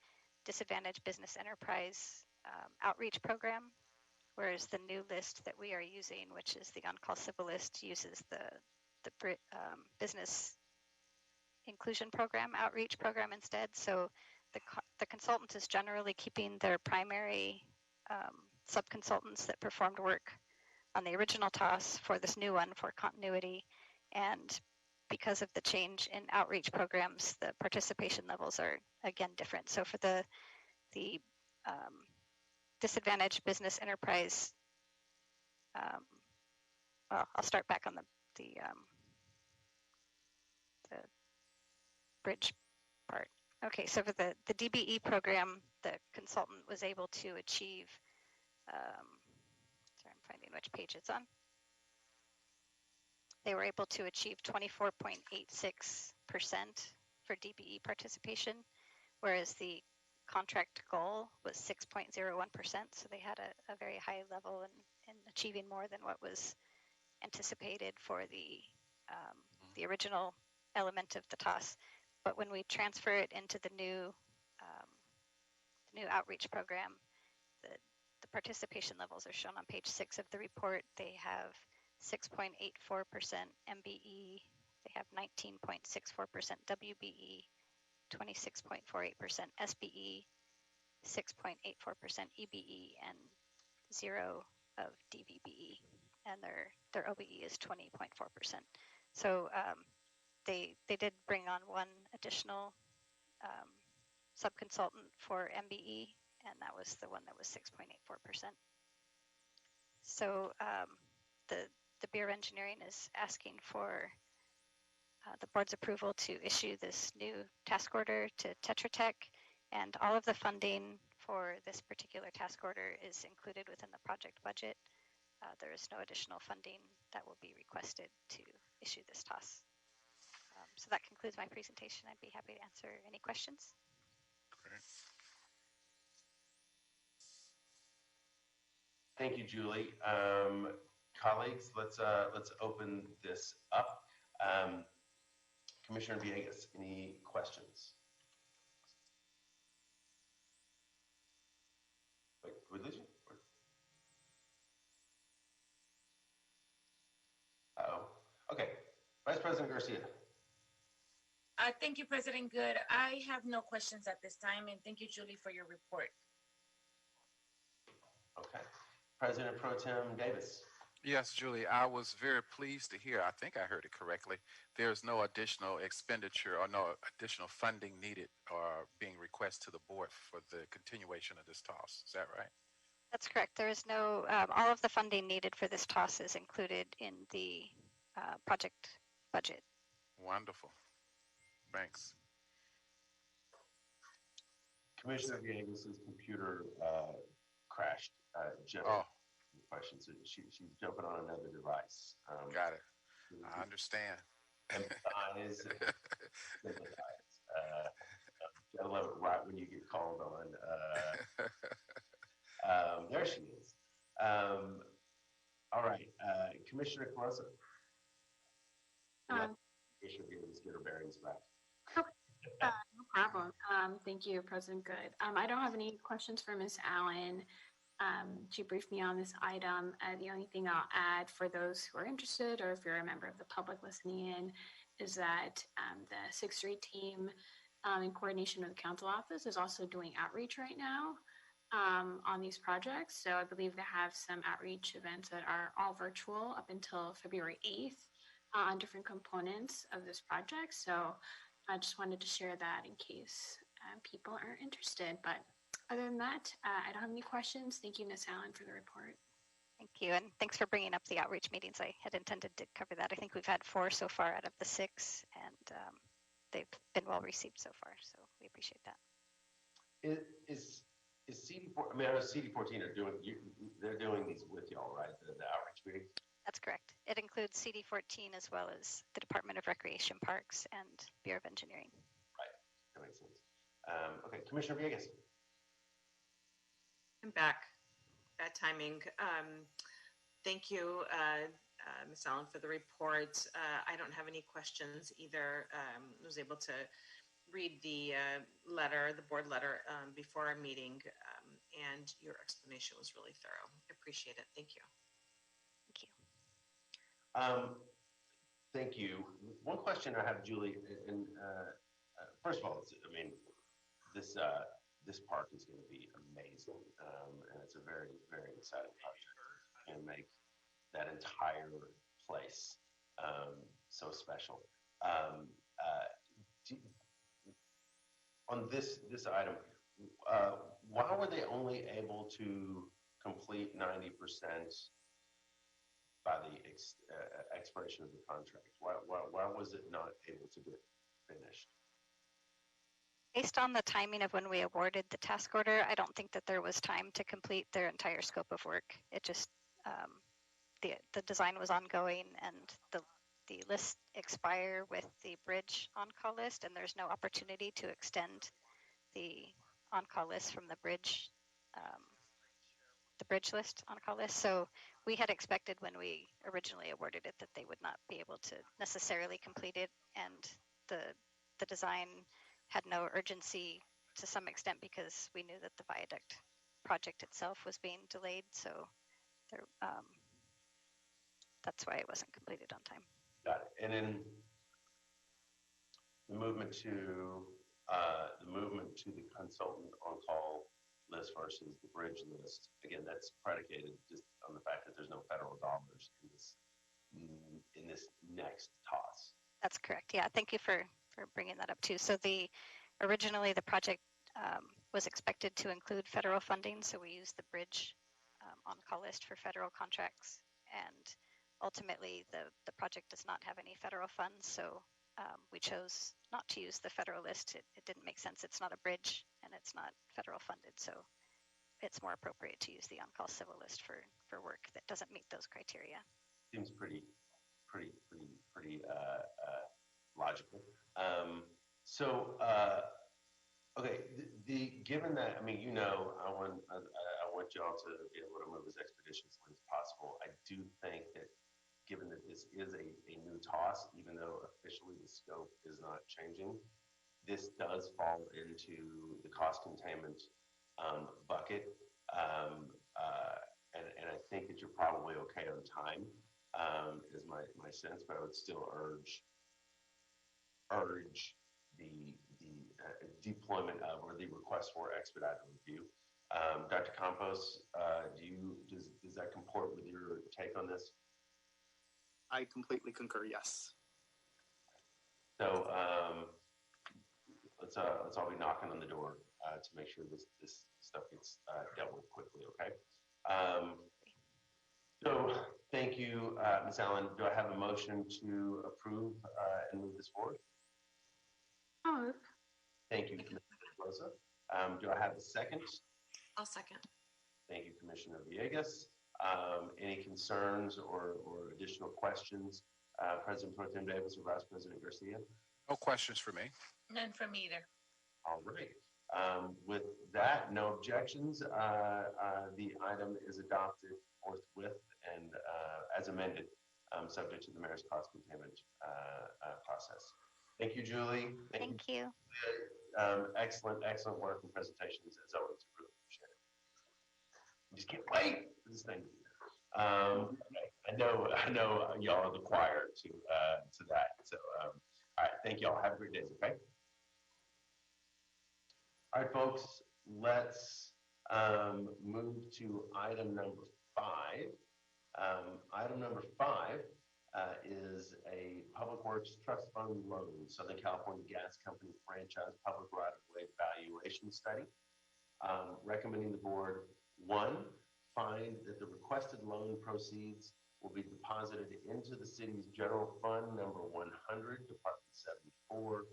Speaker 2: disadvantaged business enterprise outreach program, whereas the new list that we are using, which is the on-call civil list, uses the business inclusion program, outreach program instead. So the consultant is generally keeping their primary sub-consultants that performed work on the original TOS for this new one for continuity. And because of the change in outreach programs, the participation levels are again different. So for the disadvantaged business enterprise, well, I'll start back on the bridge part. Okay, so for the DBE program, the consultant was able to achieve, sorry, I'm finding which page it's on. They were able to achieve 24.86% for DBE participation, whereas the contract goal was 6.01%. So they had a very high level in achieving more than what was anticipated for the original element of the TOS. But when we transfer it into the new outreach program, the participation levels are shown on page 6 of the report. They have 6.84% MBE, they have 19.64% WBE, 26.48% SBE, 6.84% EBE, and 0 of DVBE, and their OBE is 20.4%. So they did bring on one additional sub-consultant for MBE, and that was the one that was 6.84%. So the Bureau of Engineering is asking for the board's approval to issue this new task order to Tetra Tech, and all of the funding for this particular task order is included within the project budget. There is no additional funding that will be requested to issue this TOS. So that concludes my presentation. I'd be happy to answer any questions.
Speaker 5: Great.
Speaker 1: Thank you, Julie. Colleagues, let's open this up. Commissioner Villegas, any questions? Wait, did we lose you? Uh-oh. Okay. Vice President Garcia.
Speaker 3: Thank you, President Good. I have no questions at this time, and thank you, Julie, for your report.
Speaker 1: Okay. President Pro Tem Davis.
Speaker 5: Yes, Julie, I was very pleased to hear. I think I heard it correctly. There's no additional expenditure or no additional funding needed or being requested to the board for the continuation of this toss. Is that right?
Speaker 2: That's correct. There is no, all of the funding needed for this toss is included in the project budget.
Speaker 5: Wonderful. Thanks.
Speaker 1: Commissioner Villegas's computer crashed.
Speaker 5: Oh,
Speaker 1: Question. So she's jumping on another device.
Speaker 5: got it. I understand.
Speaker 1: Empathize, sympathize. Gotta love it right when you get called on. There she is. All right, Commissioner Caruso. Commissioner Villegas get her bearings back.
Speaker 7: No problem. Thank you, President Good. I don't have any questions for Ms. Allen. She briefed me on this item. The only thing I'll add for those who are interested, or if you're a member of the public listening in, is that the 6-3 team, in coordination with the council office, is also doing outreach right now on these projects. So I believe they have some outreach events that are all virtual up until February 8th on different components of this project. So I just wanted to share that in case people are interested. But other than that, I don't have any questions. Thank you, Ms. Allen, for the report.
Speaker 2: Thank you, and thanks for bringing up the outreach meetings. I had intended to cover that. I think we've had 4 so far out of the 6, and they've been well received so far, so we appreciate that.
Speaker 1: Is CD4? I mean, I know CD14 are doing. They're doing these with y'all, right? The outreach meetings.
Speaker 2: That's correct. It includes CD14 as well as the Department of Recreation Parks and Bureau of Engineering.
Speaker 1: Right, that makes sense. Okay, Commissioner Villegas.
Speaker 6: I'm back. Bad timing. Thank you, Ms. Allen, for the report. I don't have any questions either. I was able to read the letter, the board letter, before our meeting, and your explanation was really thorough. I appreciate it. Thank you.
Speaker 2: Thank you.
Speaker 1: Thank you. One question I have, Julie, and first of all, I mean, this park is going to be amazing, and it's a very, very exciting project. It's going to make that entire place so special. On this item, why were they only able to complete 90% by the expiration of the contract? Why was it not able to get finished?
Speaker 2: Based on the timing of when we awarded the task order, I don't think that there was time to complete their entire scope of work. It just, the design was ongoing, and the lists expire with the bridge on-call list, and there's no opportunity to extend the on-call list from the bridge list on-call list. So we had expected when we originally awarded it that they would not be able to necessarily complete it, and the design had no urgency to some extent because we knew that the viaduct project itself was being delayed. So there, that's why it wasn't completed on time.
Speaker 1: Got it. And then the movement to the consultant on-call list versus the bridge list. Again, that's predicated just on the fact that there's no federal dollars in this next toss.
Speaker 2: That's correct. Yeah, thank you for bringing that up too. So originally the project was expected to include federal funding, so we used the bridge on-call list for federal contracts, and ultimately the project does not have any federal funds, so we chose not to use the federal list. It didn't make sense. It's not a bridge and it's not federal funded, so it's more appropriate to use the on-call civil list for work that doesn't meet those criteria.
Speaker 1: Seems pretty logical. Okay, given that, I mean, I want y'all to be able to move as expeditiously as possible. I do think that given that this is a new toss, even though officially the scope is not changing, this does fall into the cost containment bucket. And I think that you're probably okay on time, is my sense, but I would still urge the deployment of, or the request for, expedited review. Dr. Campos, does that comport with your take take on this?
Speaker 9: I completely concur, yes.
Speaker 1: So let's all be knocking on the door to make sure this stuff gets dealt with quickly. Okay. So thank you, Ms. Allen. Do I have a motion to approve and move this forward?
Speaker 6: Oh,
Speaker 1: Thank you, Commissioner Rosa. Do I have a second?
Speaker 6: I'll second.
Speaker 1: Thank you, Commissioner Villegas. Any concerns or additional questions? President Pro Tem Davis or Vice President Garcia?
Speaker 5: No questions for me.
Speaker 3: None from either.
Speaker 1: All right. With that, no objections. The item is adopted forthwith and as amended, subject to the mayor's cost containment process. Thank you, Julie.
Speaker 2: Thank you.
Speaker 1: Excellent work and presentations as always. Really appreciate it. I just can't wait for this thing. Okay. I know y'all are the choir to that. So, all right. Thank y'all. Have a great day. Okay. All right, folks. Let's move to item number 5. Item number 5 is a Public Works Trust Fund loan, Southern California Gas Company franchise public right-of-way valuation study. Recommending the board, 1, find that the requested loan proceeds will be deposited into the city's general fund number 100, Department 74,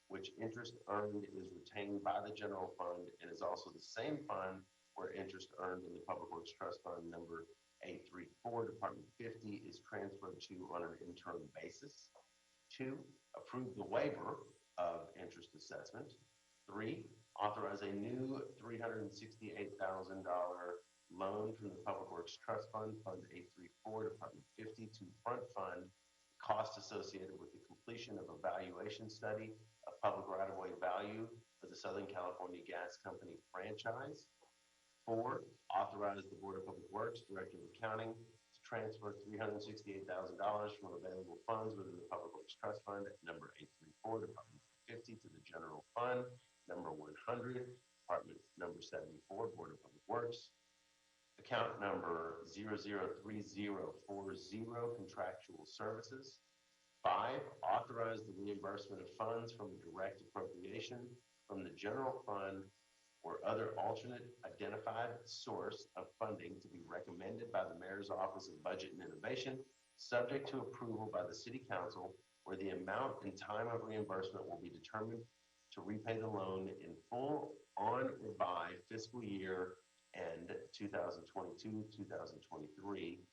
Speaker 1: which interest earned is retained by the general fund and is also the same fund where interest earned in the Public Works Trust Fund number 834, Department 50 is transferred to on an interim basis. 2, approve the waiver of interest assessment. 3, authorize a new $368,000 loan from the Public Works Trust Fund, Fund 834, Department 50 to front fund costs associated with the completion of a valuation study of public right-of-way value for the Southern California Gas Company franchise. 4, authorize the Board of Public Works, Director of Accounting, to transfer $368,000 from available funds within the Public Works Trust Fund at number 834, Department 50 to the General Fund, number 100, Department number 74, Board of Public Works. Account number 003040, Contractual Services. 5, authorize the reimbursement of funds from a direct appropriation from the General Fund or other alternate identified source of funding to be recommended by the Mayor's Office of Budget and Innovation, subject to approval by the City Council, where the amount and time of reimbursement will be determined to repay the loan in full on or by fiscal year end 2022, 2023,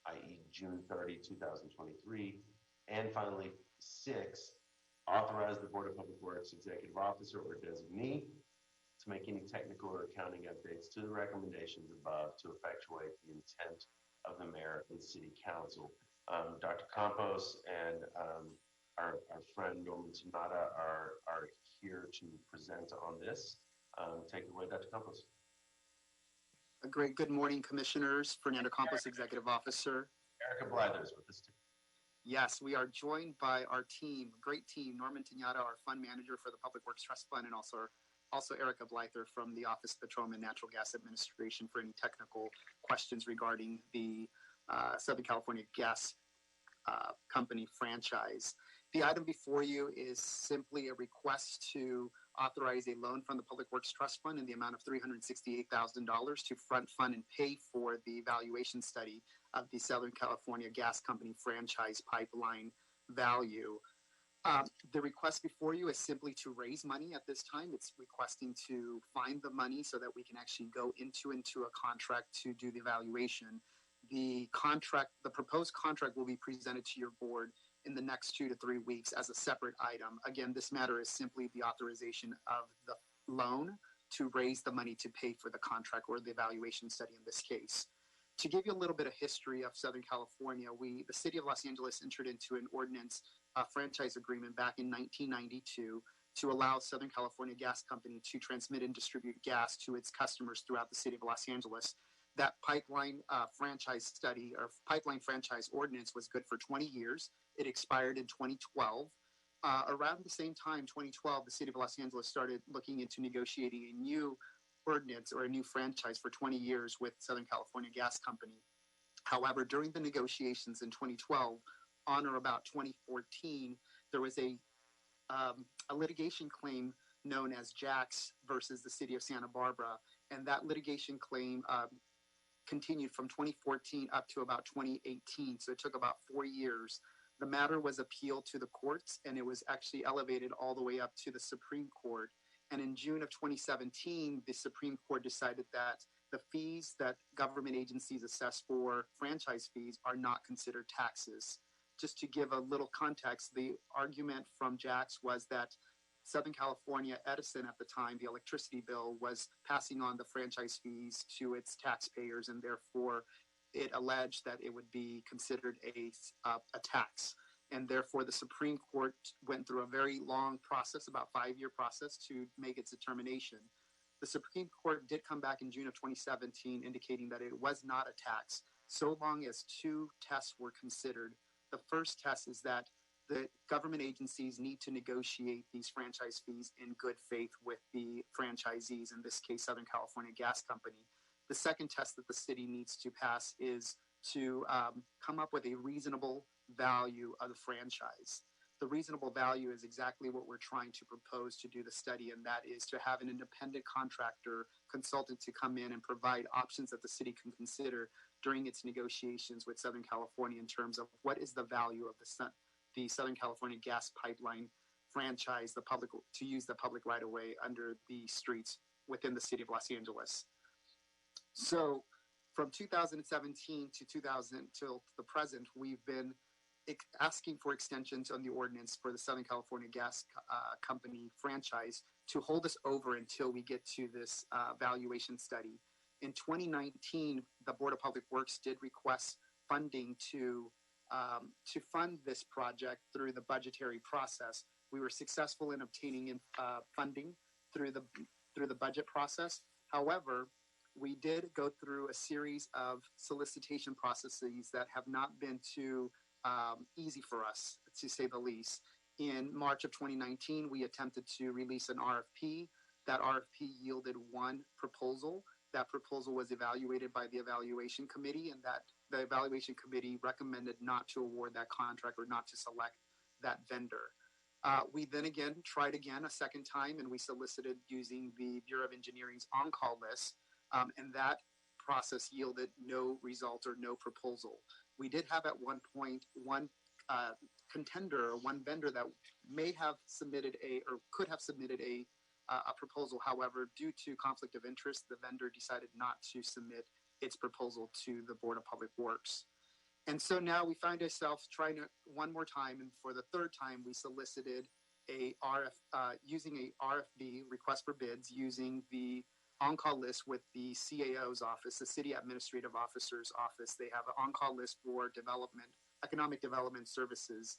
Speaker 1: i.e. June 30, 2023. And finally, 6, authorize the Board of Public Works Executive Officer or designee to make any technical or accounting updates to the recommendations above to effectuate the intent of the mayor and city council. Dr. Campos and our friend Norman Tanada are here to present on this. Take it away, Dr. Campos.
Speaker 9: A great good morning, commissioners. Fernando Campos, Executive Officer.
Speaker 1: Erica Blyther is with us too.
Speaker 9: Yes, we are joined by our team, great team, Norman Tanada, our fund manager for the Public Works Trust Fund, and also Erica Blyther from the Office of Petroleum and Natural Gas Administration for any technical questions regarding the Southern California Gas Company franchise. The item before you is simply a request to authorize a loan from the Public Works Trust Fund in the amount of $368,000 to front fund and pay for the evaluation study of the Southern California Gas Company franchise pipeline value. The request before you is simply to raise money at this time. It's requesting to find the money so that we can actually go into a contract to do the evaluation. The proposed contract will be presented to your board in the next 2 to 3 weeks as a separate item. Again, this matter is simply the authorization of the loan to raise the money to pay for the contract or the evaluation study in this case. To give you a little bit of history of Southern California, the city of Los Angeles entered into an ordinance franchise agreement back in 1992 to allow Southern California Gas Company to transmit and distribute gas to its customers throughout the city of Los Angeles. That pipeline franchise study or pipeline franchise ordinance was good for 20 years. It expired in 2012. Around the same time, 2012, the city of Los Angeles started looking into negotiating a new ordinance or a new franchise for 20 years with Southern California Gas Company. However, during the negotiations in 2012, on or about 2014, there was a litigation claim known as Jax versus the city of Santa Barbara, and that litigation claim continued from 2014 up to about 2018. So it took about 4 years. The matter was appealed to the courts, and it was actually elevated all the way up to the Supreme Court. And in June of 2017, the Supreme Court decided that the fees that government agencies assess for franchise fees are not considered taxes. Just to give a little context, the argument from Jax was that Southern California Edison at the time, the electricity bill, was passing on the franchise fees to its taxpayers, and therefore it alleged that it would be considered a tax. And therefore the Supreme Court went through a very long process, about 5-year process, to make its determination. The Supreme Court did come back in June of 2017 indicating that it was not a tax so long as 2 tests were considered. The first test is that the government agencies need to negotiate these franchise fees in good faith with the franchisees, in this case, Southern California Gas Company. The second test that the city needs to pass is to come up with a reasonable value of the franchise. The reasonable value is exactly what we're trying to propose to do the study, and that is to have an independent contractor consultant to come in and provide options that the city can consider during its negotiations with Southern California in terms of what is the value of the Southern California gas pipeline franchise, to use the public right of way under the streets within the city of Los Angeles. So from 2017 till the present, we've been asking for extensions on the ordinance for the Southern California Gas Company franchise to hold us over until we get to this valuation study. In 2019, the Board of Public Works did request funding to fund this project through the budgetary process. We were successful in obtaining funding through the budget process. However, we did go through a series of solicitation processes that have not been too easy for us, to say the least. In March of 2019, we attempted to release an RFP. That RFP yielded 1 proposal. That proposal was evaluated by the evaluation committee, and that the evaluation committee recommended not to award that contract or not to select that vendor. We then tried a second time, and we solicited using the Bureau of Engineering's on-call list, and that process yielded no result or no proposal. We did have at one point one contender or one vendor that may have submitted or could have submitted a proposal. However, due to conflict of interest, the vendor decided not to submit its proposal to the Board of Public Works. And so now we find ourselves trying to one more time, and for the third time, we solicited using a RFB, request for bids, using the on-call list with the CAO's office, the City Administrative Officer's office. They have an on-call list for economic development services.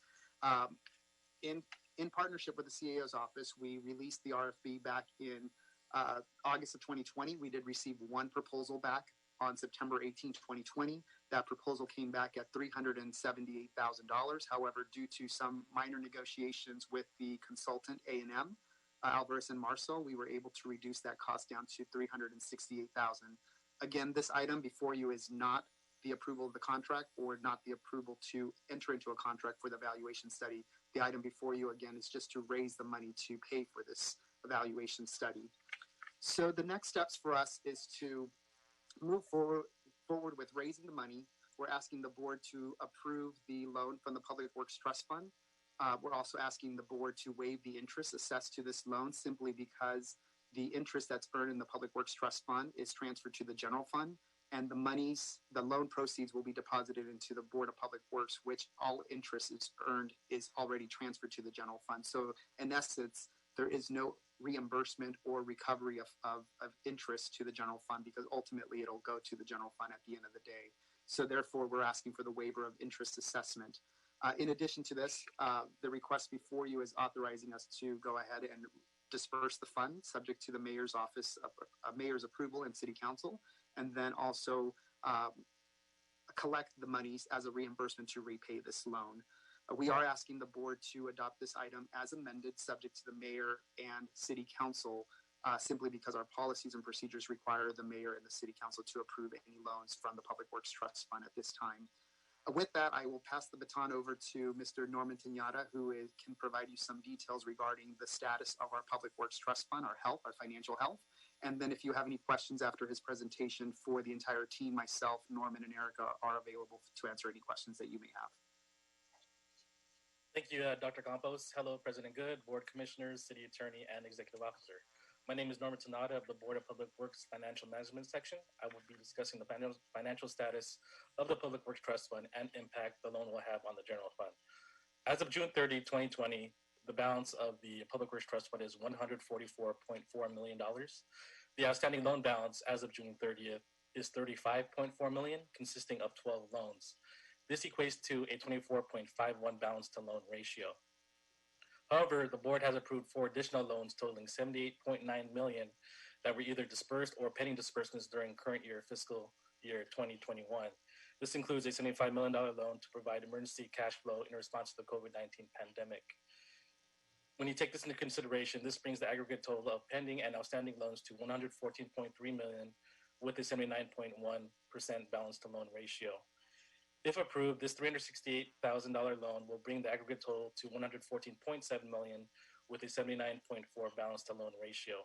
Speaker 9: In partnership with the CAO's office, we released the RFB back in August of 2020. We did receive 1 proposal back on September 18, 2020. That proposal came back at $378,000. However, due to some minor negotiations with the consultant A&M, Alvarez and Marcel, we were able to reduce that cost down to $368,000. Again, this item before you is not the approval of the contract or not the approval to enter into a contract for the evaluation study. The item before you, again, is just to raise the money to pay for this evaluation study. So the next steps for us is to move forward with raising the money. We're asking the board to approve the loan from the Public Works Trust Fund. We're also asking the board to waive the interest assessed to this loan simply because the interest that's earned in the Public Works Trust Fund is transferred to the general fund, and the loan proceeds will be deposited into the Board of Public Works, which all interest is earned is already transferred to the general fund. So in essence, there is no reimbursement or recovery of interest to the general fund because ultimately it'll go to the general fund at the end of the day. So therefore, we're asking for the waiver of interest assessment. In addition to this, the request before you is authorizing us to go ahead and disperse the fund subject to the mayor's office, mayor's approval and city council, and then also collect the monies as a reimbursement to repay this loan. We are asking the board to adopt this item as amended, subject to the mayor and city council simply because our policies and procedures require the mayor and the city council to approve any loans from the Public Works Trust Fund at this time. With that, I will pass the baton over to Mr. Norman Tenata, who can provide you some details regarding the status of our Public Works Trust Fund, our health, our financial health. And then if you have any questions after his presentation for the entire team, myself, Norman, and Erica are available to answer any questions that you may have.
Speaker 10: Thank you, Dr. Campos. Hello, President Good, Board Commissioners, City Attorney, and Executive Officer. My name is Norman Tenata of the Board of Public Works Financial Management Section. I will be discussing the financial status of the Public Works Trust Fund and impact the loan will have on the general fund. As of June 30, 2020, the balance of the Public Works Trust Fund is $144.4 million. The outstanding loan balance as of June 30th is $35.4 million, consisting of 12 loans. This equates to a 24.51 balance to loan ratio. However, the board has approved 4 additional loans totaling $78.9 million that were either dispersed or pending disbursements during current year fiscal year 2021. This includes a $75 million loan to provide emergency cash flow in response to the COVID-19 pandemic. When you take this into consideration, this brings the aggregate total of pending and outstanding loans to $114.3 million with a 79.1% balance to loan ratio. If approved, this $368,000 loan will bring the aggregate total to $114.7 million with a 79.4 balance to loan ratio.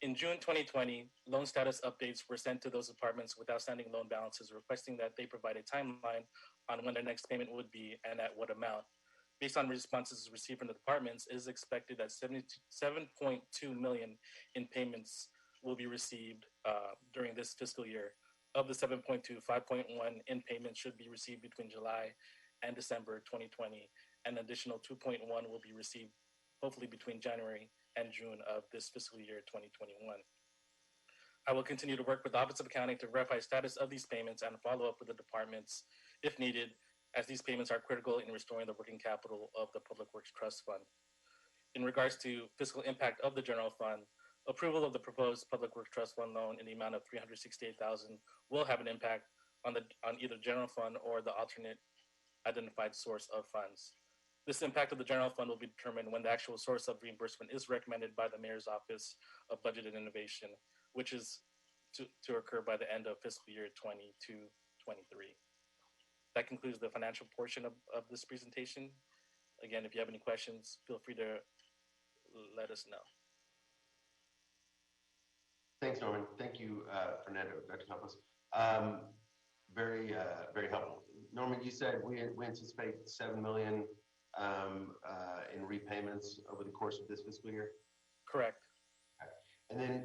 Speaker 10: In June 2020, loan status updates were sent to those departments with outstanding loan balances requesting that they provide a timeline on when their next payment would be and at what amount. Based on responses received from the departments, it is expected that $7.2 million in payments will be received during this fiscal year. Of the 7.2, 5.1 in payments should be received between July and December 2020, and an additional 2.1 will be received hopefully between January and June of this fiscal year 2021. I will continue to work with the Office of Accounting to verify status of these payments and follow up with the departments if needed, as these payments are critical in restoring the working capital of the Public Works Trust Fund. In regards to fiscal impact of the general fund, approval of the proposed Public Works Trust Fund loan in the amount of $368,000 will have an impact on either general fund or the alternate identified source of funds. This impact of the general fund will be determined when the actual source of reimbursement is recommended by the Mayor's Office of Budget and Innovation, which is to occur by the end of fiscal year 22-23. That concludes the financial portion of this presentation. Again, if you have any questions, feel free to let us know.
Speaker 1: Thanks, Norman. Thank you, Fernando, Dr. Campos. Very helpful. Norman, you said we anticipate $7 million in repayments over the course of this fiscal year?
Speaker 10: Correct.
Speaker 1: Okay. And then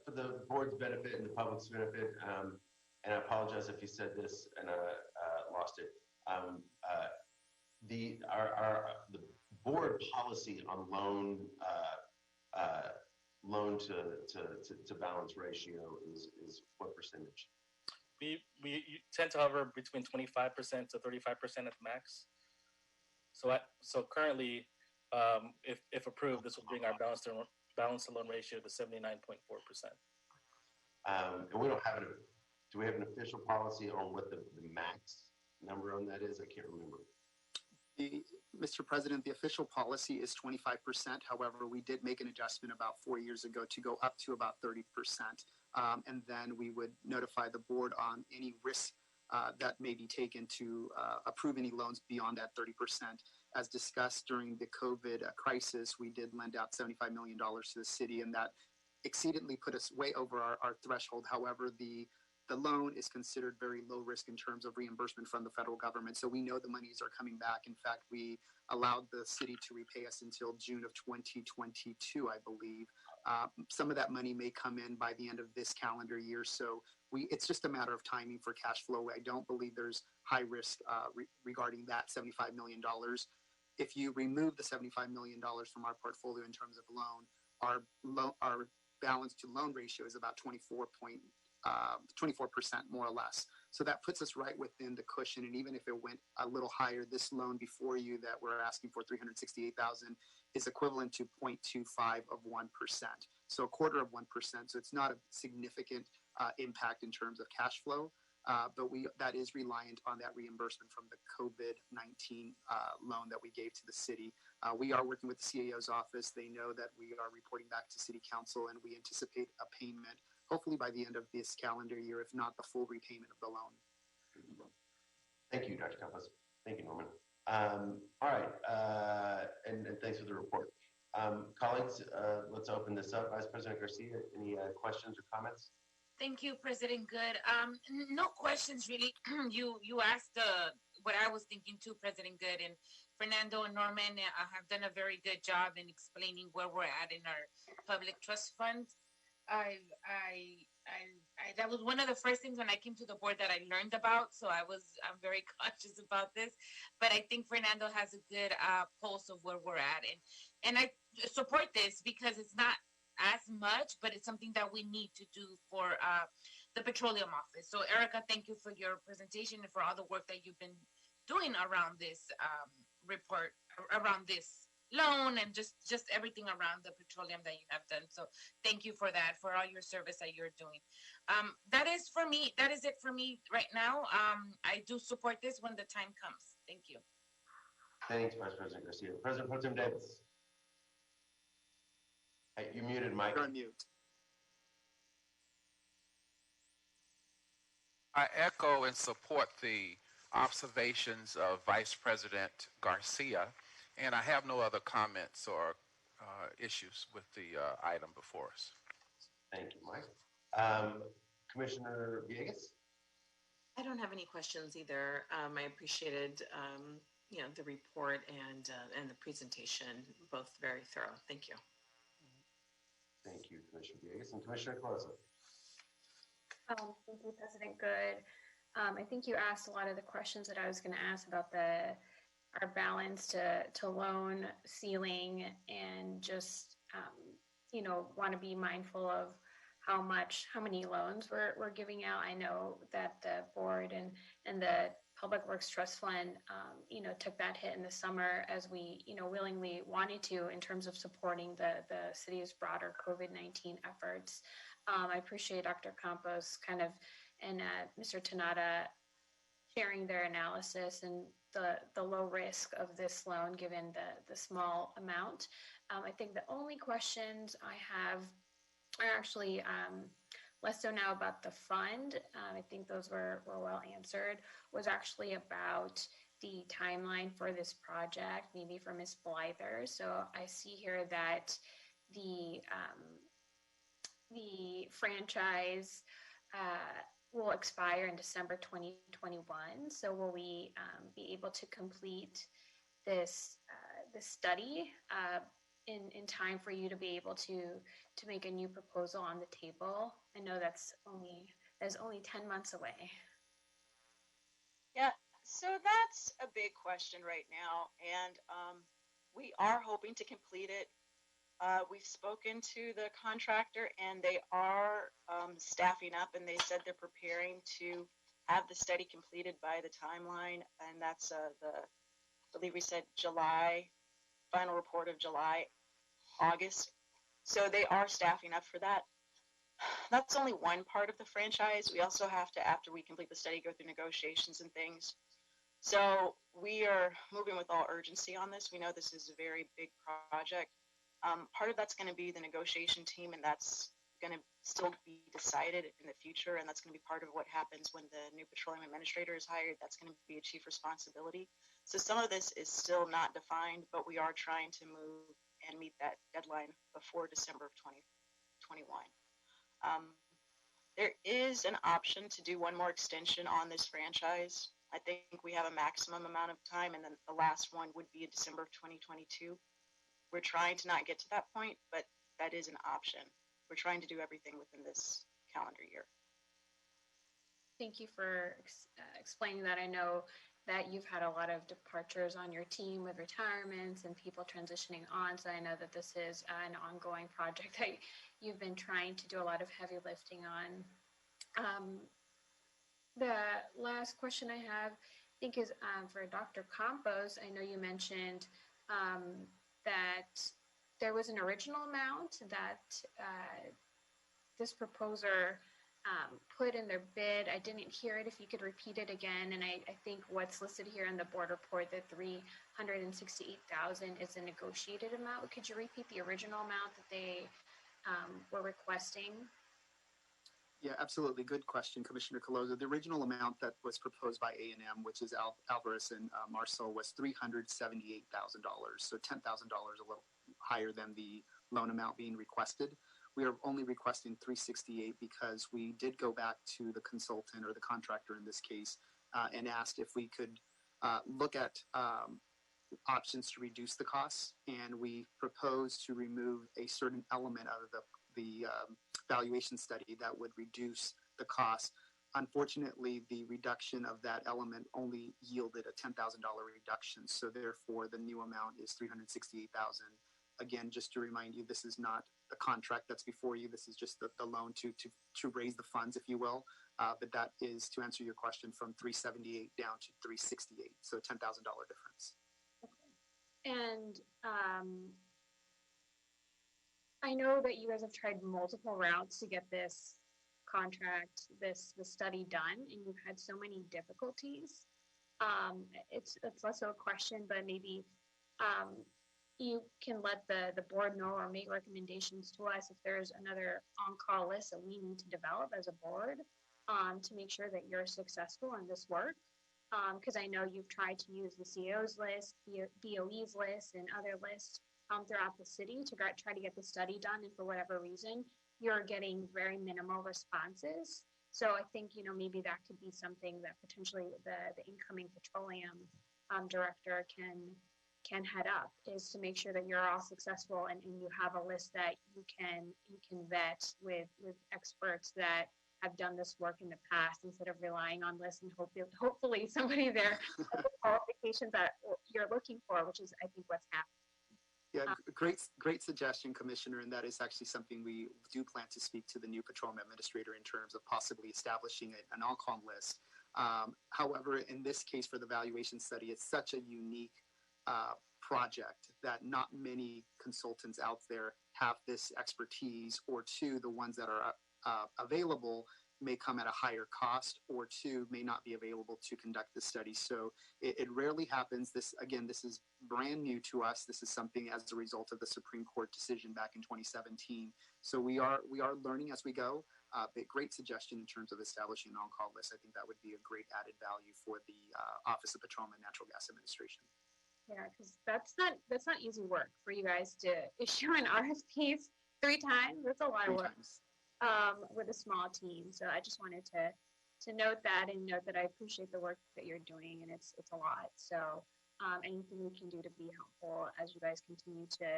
Speaker 1: for the board's benefit and the public's benefit, and I apologize if you said this and I lost it, the board policy on loan to balance ratio is what percentage?
Speaker 10: We tend to hover between 25% to 35% at max. So currently, if approved, this will bring our balance to loan ratio to 79.4%.
Speaker 1: And we don't have do we have an official policy on what the max number on that is? I can't remember.
Speaker 9: Mr. President, the official policy is 25%. However, we did make an adjustment about 4 years ago to go up to about 30%. And then we would notify the board on any risk that may be taken to approve any loans beyond that 30%. As discussed during the COVID crisis, we did lend out $75 million to the city, and that exceedingly put us way over our threshold. However, the loan is considered very low risk in terms of reimbursement from the federal government. So we know the monies are coming back. In fact, we allowed the city to repay us until June of 2022, I believe. Some of that money may come in by the end of this calendar year. So it's just a matter of timing for cash flow. I don't believe there's high risk regarding that $75 million. If you remove the $75 million from our portfolio in terms of loan, our balance to loan ratio is about 24% more or less. So that puts us right within the cushion. And even if it went a little higher, this loan before you that we're asking for $368,000 is equivalent to 0.25 of 1%. So a quarter of 1%. So it's not a significant impact in terms of cash flow. but that is reliant on that reimbursement from the COVID-19 loan that we gave to the city. We are working with the CAO's office. They know that we are reporting back to City Council, and we anticipate a payment hopefully by the end of this calendar year, if not the full repayment of the loan.
Speaker 1: Thank you, Dr. Campos. Thank you, Norman. All right, and thanks for the report. Colleagues, let's open this up. Vice President Garcia, any questions or comments?
Speaker 3: Thank you, President Good. No questions really. You asked what I was thinking too, President Good, and Fernando and Norman have done a very good job in explaining where we're at in our public trust funds. That was one of the first things when I came to the board that I learned about. So I'm very conscious about this, but I think Fernando has a good pulse of where we're at, and I support this because it's not as much, but it's something that we need to do for the Petroleum Office. So Erica, thank you for your presentation and for all the work that you've been doing around this report, around this loan, and just everything around the petroleum that you have done. So thank you for that, for all your service that you're doing. That is for me. That is it for me right now. I do support this when the time comes. Thank you.
Speaker 1: Thanks, Vice President Garcia. President Pro Tem Davis. Hey, you're muted, Mike.
Speaker 9: You're on mute.
Speaker 5: I echo and support the observations of Vice President Garcia, and I have no other comments or issues with the item before us.
Speaker 1: Thank you, Mike. Commissioner Villegas?
Speaker 6: I don't have any questions either. I appreciated, the report and the presentation, both very thorough. Thank you.
Speaker 1: Thank you, Commissioner Villegas. And Commissioner Closa?
Speaker 7: Thank you, President Good. I think you asked a lot of the questions that I was going to ask about our balance to loan ceiling, and just want to be mindful of how many loans we're giving out. I know that the board and the Public Works Trust Fund, took that hit in the summer, as we, willingly wanted to, in terms of supporting the city's broader COVID-19 efforts. I appreciate Dr. Campos and Mr. Tanada sharing their analysis and the low risk of this loan, given the small amount. I think the only questions I have are actually less so now about the fund. I think those were well answered. Was actually about the timeline for this project, maybe for Ms. Blyther. So I see here that the franchise will expire in December 2021. So will we be able to complete this study in time for you to be able to make a new proposal on the table? I know that's only 10 months away.
Speaker 11: Yeah, so that's a big question right now, and we are hoping to complete it. We've spoken to the contractor, and they are staffing up, and they said they're preparing to have the study completed by the timeline, and that's I believe we said July, final report of July, August. So they are staffing up for that. That's only one part of the franchise. We also have to, after we complete the study, go through negotiations and things. So we are moving with all urgency on this. We know this is a very big project. Part of that's going to be the negotiation team, and that's going to still be decided in the future, and that's going to be part of what happens when the new petroleum administrator is hired. That's going to be a chief responsibility. So some of this is still not defined, but we are trying to move and meet that deadline before December of 2021. There is an option to do one more extension on this franchise. I think we have a maximum amount of time, and then the last one would be in December of 2022. We're trying to not get to that point, but that is an option. We're trying to do everything within this calendar year.
Speaker 7: Thank you for explaining that. I know that you've had a lot of departures on your team with retirements and people transitioning on, so I know that this is an ongoing project that you've been trying to do a lot of heavy lifting on. The last question I have, I think, is for Dr. Campos. I know you mentioned that there was an original amount that this proposer put in their bid. I didn't hear it. If you could repeat it again. And I think what's listed here in the board report, the 368,000 is a negotiated amount. Could you repeat the original amount that they were requesting?
Speaker 9: Yeah, absolutely. Good question, Commissioner Caloza. The original amount that was proposed by A&M, which is Alvarez and Marcel, was $378,000. So $10,000 a little higher than the loan amount being requested. We are only requesting 368 because we did go back to the consultant or the contractor in this case and asked if we could look at options to reduce the costs. And we proposed to remove a certain element out of the valuation study that would reduce the cost. Unfortunately, the reduction of that element only yielded a $10,000 reduction. So therefore, the new amount is $368,000. Again, just to remind you, this is not the contract that's before you. This is just the loan to raise the funds, if you will. But that is, to answer your question, from 378 down to 368. So $10,000 difference.
Speaker 7: And I know that you guys have tried multiple routes to get this contract, this study done, and you've had so many difficulties. It's less of a question, but maybe you can let the board know or make recommendations to us if there's another on-call list that we need to develop as a board to make sure that you're successful in this work. Because I know you've tried to use the CEO's list, BOE's list, and other lists throughout the city to try to get the study done, and for whatever reason, you're getting very minimal responses. So I think, maybe that could be something that potentially the incoming petroleum director can head up, is to make sure that you're all successful and you have a list that you can vet with experts that have done this work in the past, instead of relying on lists and hopefully somebody there has the qualifications that you're looking for, which is, I think, what's happening.
Speaker 9: Yeah, great suggestion, Commissioner, and that is actually something we do plan to speak to the new petroleum administrator in terms of possibly establishing an on-call list. However, in this case, for the valuation study, it's such a unique project that not many consultants out there have this expertise, or two, the ones that are available may come at a higher cost, or two, may not be available to conduct the study. So it rarely happens. This is brand new to us. This is something as a result of the Supreme Court decision back in 2017. So we are learning as we go. But great suggestion in terms of establishing an on-call list. I think that would be a great added value for the Office of Petroleum and Natural Gas Administration.
Speaker 7: Yeah, because that's not easy work for you guys to issue an RFPs 3 times. That's a lot of work. With a small team. So I just wanted to note that, and note that I appreciate the work that you're doing, and it's a lot. So anything we can do to be helpful as you guys continue to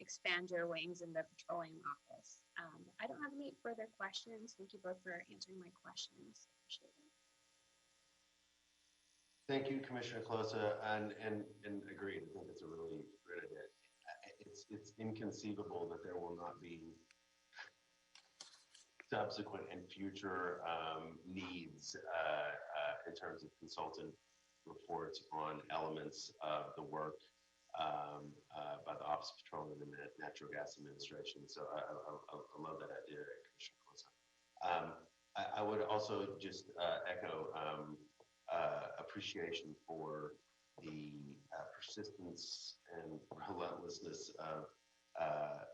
Speaker 7: expand your wings in the petroleum office. I don't have any further questions. Thank you both for answering my questions. Appreciate it.
Speaker 1: Thank you, Commissioner Closa, and agreed. I think it's a really great idea. It's inconceivable that there will not be subsequent and future needs in terms of consultant reports on elements of the work by the Office of Petroleum and Natural Gas Administration. So I love that idea, Commissioner Closa. I would also just echo appreciation for the persistence and relentlessness of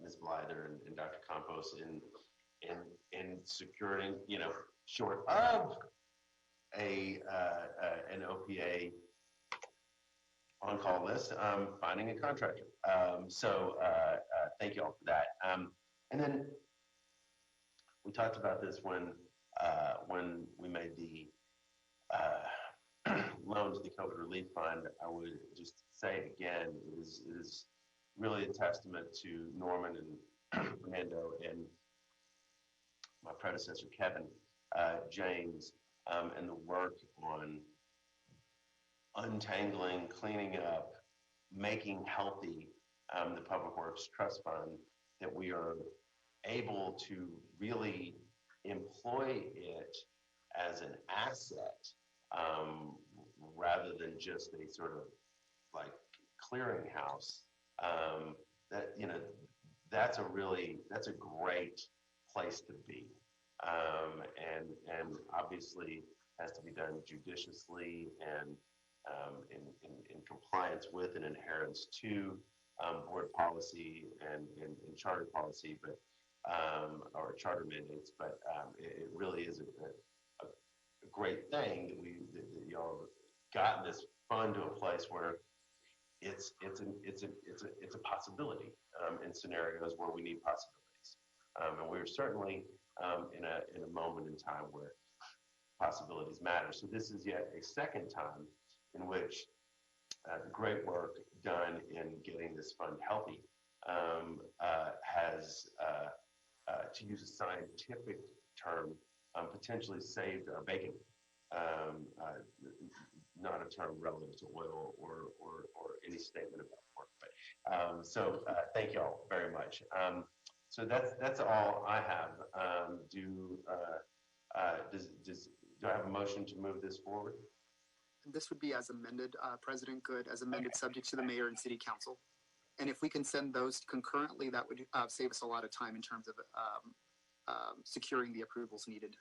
Speaker 1: Ms. Blyther and Dr. Campos in securing, short of an OPA on-call list, finding a contractor. So thank you all for that. And then we talked about this when we made the loan to the COVID Relief Fund. I would just say again, it is really a testament to Norman and Fernando and my predecessor, Kevin James, and the work on untangling, cleaning up, making healthy the Public Works Trust Fund, that we are able to really employ it as an asset rather than just a sort of like clearinghouse. That's a great place to be. and obviously has to be done judiciously and in compliance with and adherence to board policy and charter policy, but or charter mandates. But it really is a great thing that that y'all have gotten this fund to a place where it's a possibility in scenarios where we need possibilities, and we're certainly in a moment in time where possibilities matter. So this is yet a second time in which the great work done in getting this fund healthy has, to use a scientific term, potentially saved bacon. Um, uh, Not a term relative to oil or any statement about pork. But thank y'all very much. So that's all I have. Do I have a motion to move this forward?
Speaker 9: This would be as amended, President Good, as amended, subject to the mayor and city council. And if we can send those concurrently, that would save us a lot of time in terms of securing the approvals needed.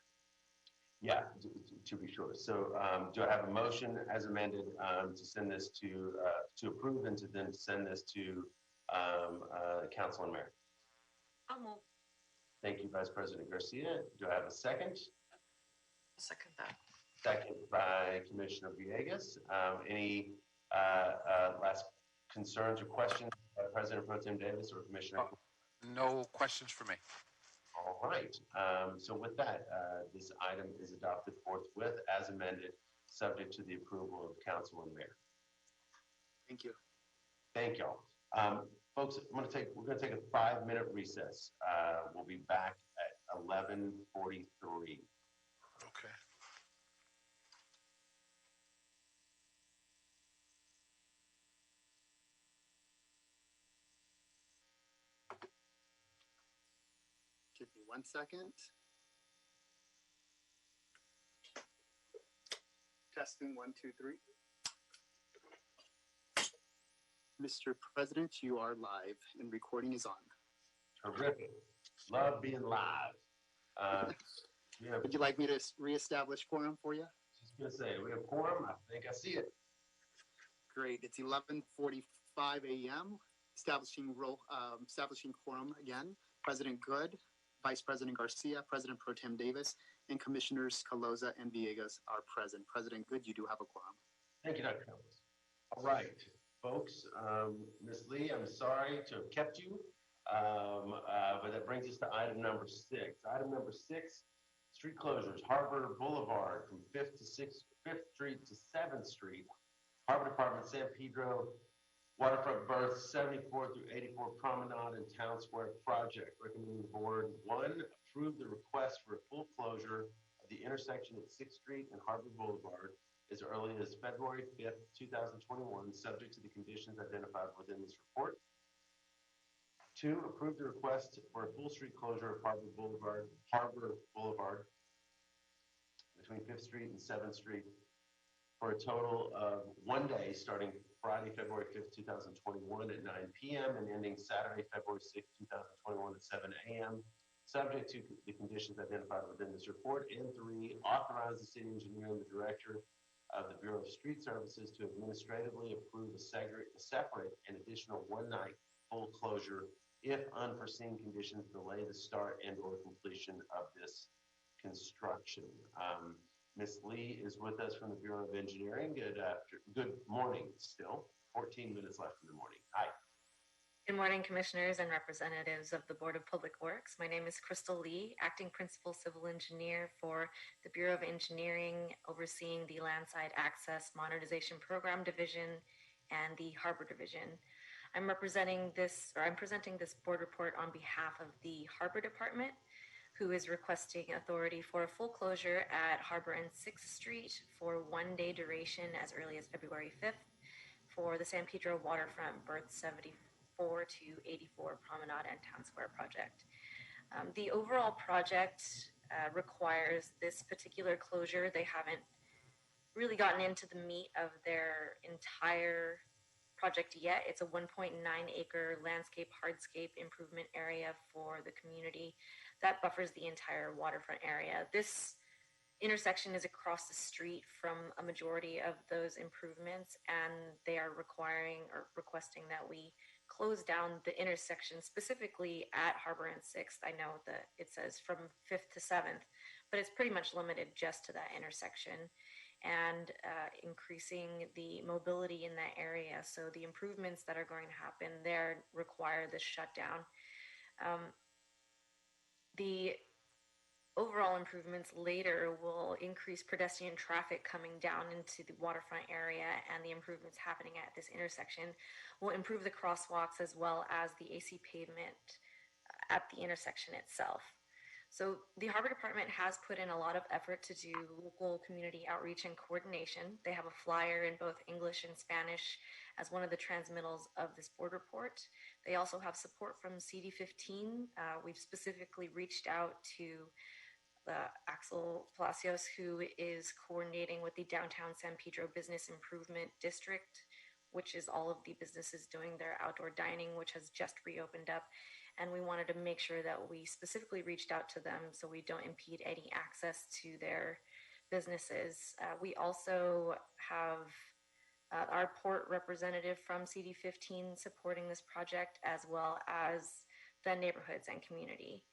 Speaker 1: Yeah, to be sure. So do I have a motion as amended to send this to approve and to then send this to council and mayor?
Speaker 6: I'll move.
Speaker 1: Thank you, Vice President Garcia. Do I have a second?
Speaker 6: Second that.
Speaker 1: Second by Commissioner Villegas. Any last concerns or questions by President Pro Tem Davis or Commissioner?
Speaker 5: No questions for me.
Speaker 1: All right. So with that, this item is adopted forthwith as amended, subject to the approval of council and mayor.
Speaker 9: Thank you.
Speaker 1: Thank y'all. Folks, we're gonna take a 5-minute recess. We'll be back at 11:43.
Speaker 5: Okay.
Speaker 9: Give me 1 second. Testing 1, 2, 3. Mr. President, you are live and recording is on.
Speaker 1: Terrific. Love being live.
Speaker 9: Would you like me to reestablish quorum for you?
Speaker 1: Just gonna say, we have quorum. I think I see it.
Speaker 9: Great. It's 11:45 a.m. Establishing quorum again. President Good, Vice President Garcia, President Pro Tem Davis, and Commissioners Caloza and Villegas are present. President Good, you do have a quorum.
Speaker 1: Thank you, Dr. Campos. All right, folks. Ms. Lee, I'm sorry to have kept you, but that brings us to item number 6. Item number 6, street closures, Harbor Boulevard from 5th Street to 7th Street, Harbor Department, San Pedro, Waterfront Berth, 74 through 84 Promenade and Town Square project. Recommending the board, 1, approve the request for a full closure of the intersection at 6th Street and Harbor Boulevard as early as February 5th, 2021, subject to the conditions identified within this report. 2, approve the request for a full street closure of Harbor Boulevard between 5th Street and 7th Street for a total of 1 day starting Friday, February 5th, 2021 at 9 p.m. and ending Saturday, February 6th, 2021 at 7 a.m. subject to the conditions identified within this report. And 3, authorize the city engineer and the director of the Bureau of Street Services to administratively approve a separate and additional 1-night full closure if unforeseen conditions delay the start and or completion of this construction. Ms. Lee is with us from the Bureau of Engineering. Good morning still. 14 minutes left in the morning. Hi.
Speaker 12: Good morning, commissioners and representatives of the Board of Public Works. My name is Crystal Lee, Acting Principal Civil Engineer for the Bureau of Engineering, overseeing the Landside Access Modernization Program Division and the Harbor Division. I'm presenting this board report on behalf of the Harbor Department, who is requesting authority for a full closure at Harbor and 6th Street for 1 day duration as early as February 5th for the San Pedro Waterfront Berth 74 to 84 Promenade and Town Square project. The overall project requires this particular closure. They haven't really gotten into the meat of their entire project yet. It's a 1.9 acre landscape hardscape improvement area for the community that buffers the entire waterfront area. This intersection is across the street from a majority of those improvements, and they are requiring or requesting that we close down the intersection specifically at Harbor and 6th. I know that it says from 5th to 7th, but it's pretty much limited just to that intersection, and increasing the mobility in that area. So the improvements that are going to happen there require this shutdown. The overall improvements later will increase pedestrian traffic coming down into the waterfront area, and the improvements happening at this intersection will improve the crosswalks as well as the AC pavement at the intersection itself. So the Harbor Department has put in a lot of effort to do local community outreach and coordination. They have a flyer in both English and Spanish as one of the transmittals of this board report. They also have support from CD15. We've specifically reached out to Axel Palacios, who is coordinating with the Downtown San Pedro Business Improvement District, which is all of the businesses doing their outdoor dining, which has just reopened up. And we wanted to make sure that we specifically reached out to them so we don't impede any access to their businesses. We also have our port representative from CD15 supporting this project, as well as the neighborhoods and community.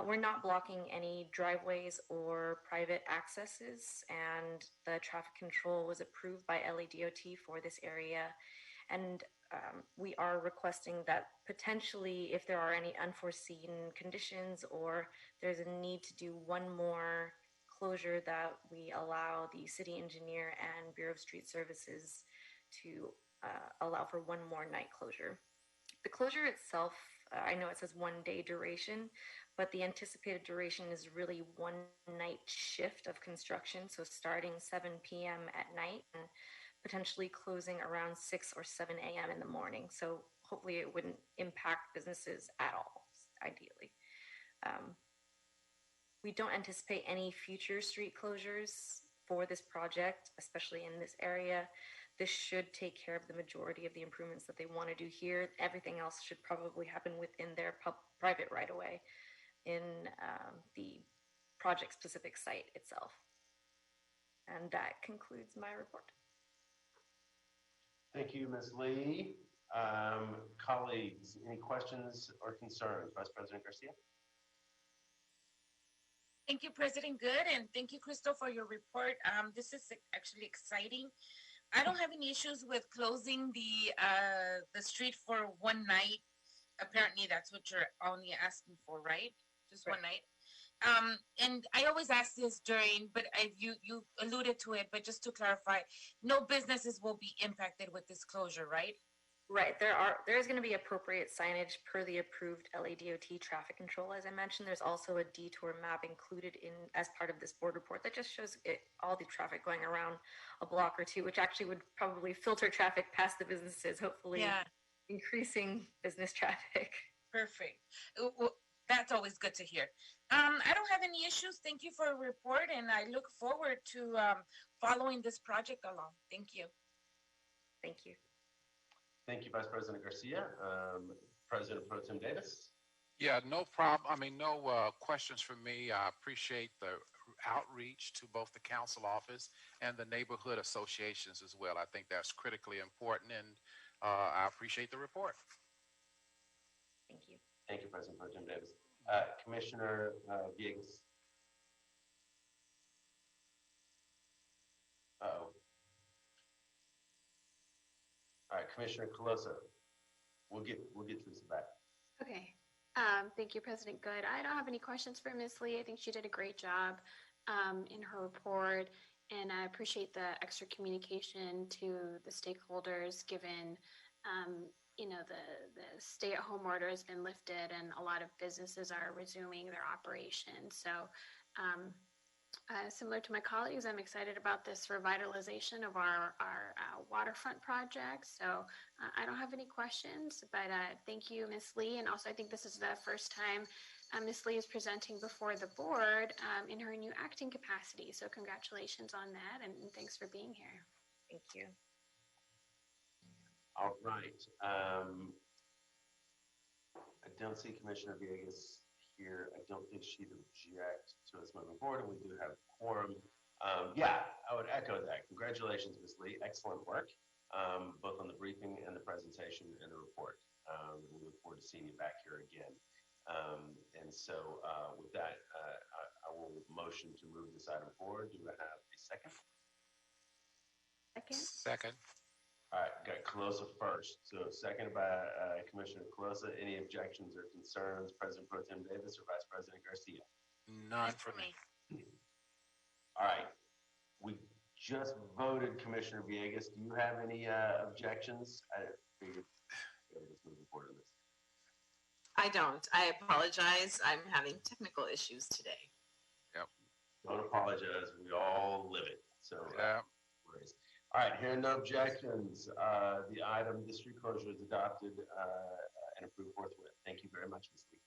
Speaker 12: We're not blocking any driveways or private accesses, and the traffic control was approved by LADOT for this area. And we are requesting that potentially, if there are any unforeseen conditions or there's a need to do one more closure, that we allow the city engineer and Bureau of Street Services to allow for one more night closure. The closure itself, I know it says 1 day duration, but the anticipated duration is really one night shift of construction. So starting 7 p.m. at night and potentially closing around 6 or 7 a.m. in the morning. So hopefully it wouldn't impact businesses at all, ideally. We don't anticipate any future street closures for this project, especially in this area. This should take care of the majority of the improvements that they want to do here. Everything else should probably happen within their private right-of-way in the project-specific site itself. And that concludes my report.
Speaker 1: Thank you, Ms. Lee. Colleagues, any questions or concerns? Vice President Garcia?
Speaker 3: Thank you, President Good, and thank you, Crystal, for your report. This is actually exciting. I don't have any issues with closing the street for one night. Apparently, that's what you're only asking for, right? Just right. One night. And I always ask this during, but you alluded to it, but just to clarify, no businesses will be impacted with this closure, right?
Speaker 12: Right. There's going to be appropriate signage per the approved LADOT traffic control. As I mentioned, there's also a detour map included in as part of this board report that just shows all the traffic going around a block or two, which actually would probably filter traffic past the businesses, hopefully increasing business traffic.
Speaker 3: Perfect. Well, that's always good to hear. I don't have any issues. Thank you for a report, and I look forward to following this project along. Thank you.
Speaker 12: Thank you.
Speaker 1: Thank you, Vice President Garcia. President Pro Tem Davis?
Speaker 5: Yeah, no problem. I mean, no questions from me. I appreciate the outreach to both the council office and the neighborhood associations as well. I think that's critically important, and I appreciate the report.
Speaker 12: Thank you.
Speaker 1: Thank you, President Pro Tem Davis. Commissioner Villegas. Uh-oh. All right, Commissioner Colosa. We'll get Teresa back.
Speaker 7: Okay. Thank you, President Good. I don't have any questions for Ms. Lee. I think she did a great job in her report, and I appreciate the extra communication to the stakeholders, given the stay-at-home order has been lifted and a lot of businesses are resuming their operations. So similar to my colleagues, I'm excited about this revitalization of our waterfront project. So I don't have any questions, but thank you, Ms. Lee. And also, I think this is the first time Ms. Lee is presenting before the board in her new acting capacity. So congratulations on that, and thanks for being here.
Speaker 12: Thank you.
Speaker 1: All right. I don't see Commissioner Villegas here. I don't think she'd object to us moving forward, and we do have quorum. Yeah, I would echo that. Congratulations, Ms. Lee. Excellent work, both on the briefing and the presentation and the report. We look forward to seeing you back here again. And so with that, I will motion to move this item forward. Do I have a second?
Speaker 5: Second.
Speaker 1: All right, got Colosa first. So seconded by Commissioner Colosa. Any objections or concerns, President Pro Tem Davis or Vice President Garcia?
Speaker 5: None for me.
Speaker 1: All right. We just voted Commissioner Villegas. Do you have any objections? I figured let's move forward on this.
Speaker 6: I don't. I apologize. I'm having technical issues today.
Speaker 1: Don't apologize. We all live it. So
Speaker 5: Yeah.
Speaker 1: worries. All right, hearing no objections, the item, the street closure is adopted and approved forthwith. Thank you very much, Ms. Lee.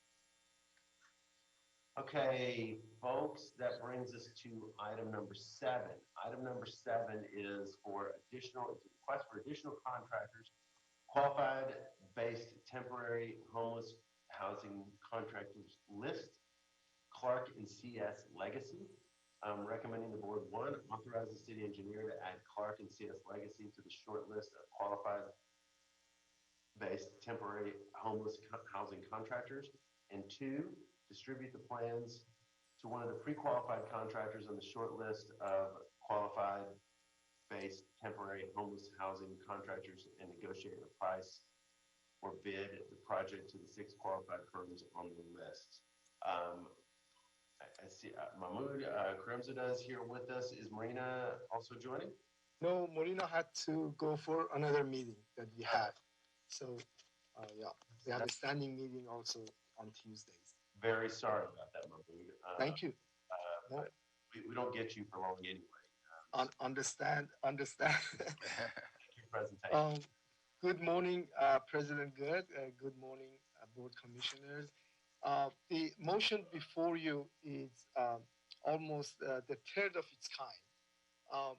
Speaker 1: Okay, folks, that brings us to item number 7. Item number 7 is for additional, it's a request for additional contractors, qualified based temporary homeless housing contractors list, Clark and CS Legacy. I'm recommending the board, 1, authorize the city engineer to add Clark and CS Legacy to the short list of qualified based temporary homeless housing contractors, and 2, distribute the plans to one of the pre-qualified contractors on the short list of qualified based temporary homeless housing contractors and negotiate a price or bid the project to the 6 qualified firms on the list. I see Mahmoud Kremzada is here with us. Is Marina also joining?
Speaker 13: No, Marina had to go for another meeting that we had. So, yeah, we have a standing meeting also on Tuesdays.
Speaker 1: Very sorry about that, Mahmoud.
Speaker 13: Thank you. No.
Speaker 1: We don't get you for long anyway.
Speaker 13: Understand.
Speaker 1: Your presentation.
Speaker 13: Good morning, President Good. Good morning, board commissioners. The motion before you is almost the third of its kind,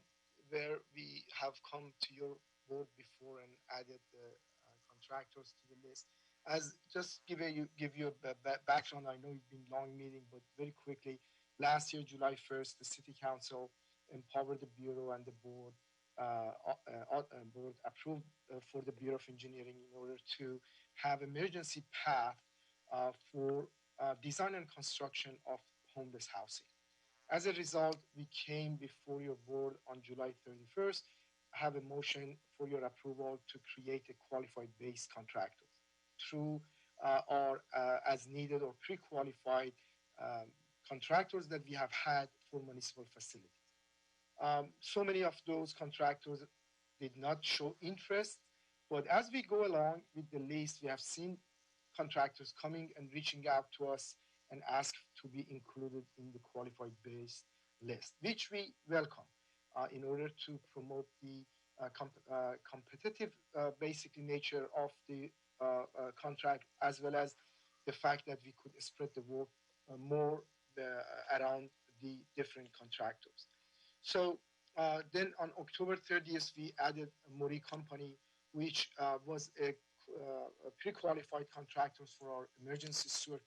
Speaker 13: where we have come to your board before and added the contractors to the list. As just give you a background, I know it's been a long meeting, but very quickly, last year, July 1st, the City Council empowered the Bureau and the board, board approved for the Bureau of Engineering in order to have emergency path for design and construction of homeless housing. As a result, we came before your board on July 31st, have a motion for your approval to create a qualified base contractors through our as needed or pre-qualified contractors that we have had for municipal facilities. So many of those contractors did not show interest, but as we go along with the list, we have seen contractors coming and reaching out to us and ask to be included in the qualified base list, which we welcome in order to promote the competitive basically nature of the contract, as well as the fact that we could spread the work more around the different contractors. So then on October 30th, we added a Mori company, which was a pre-qualified contractors for our emergency sewer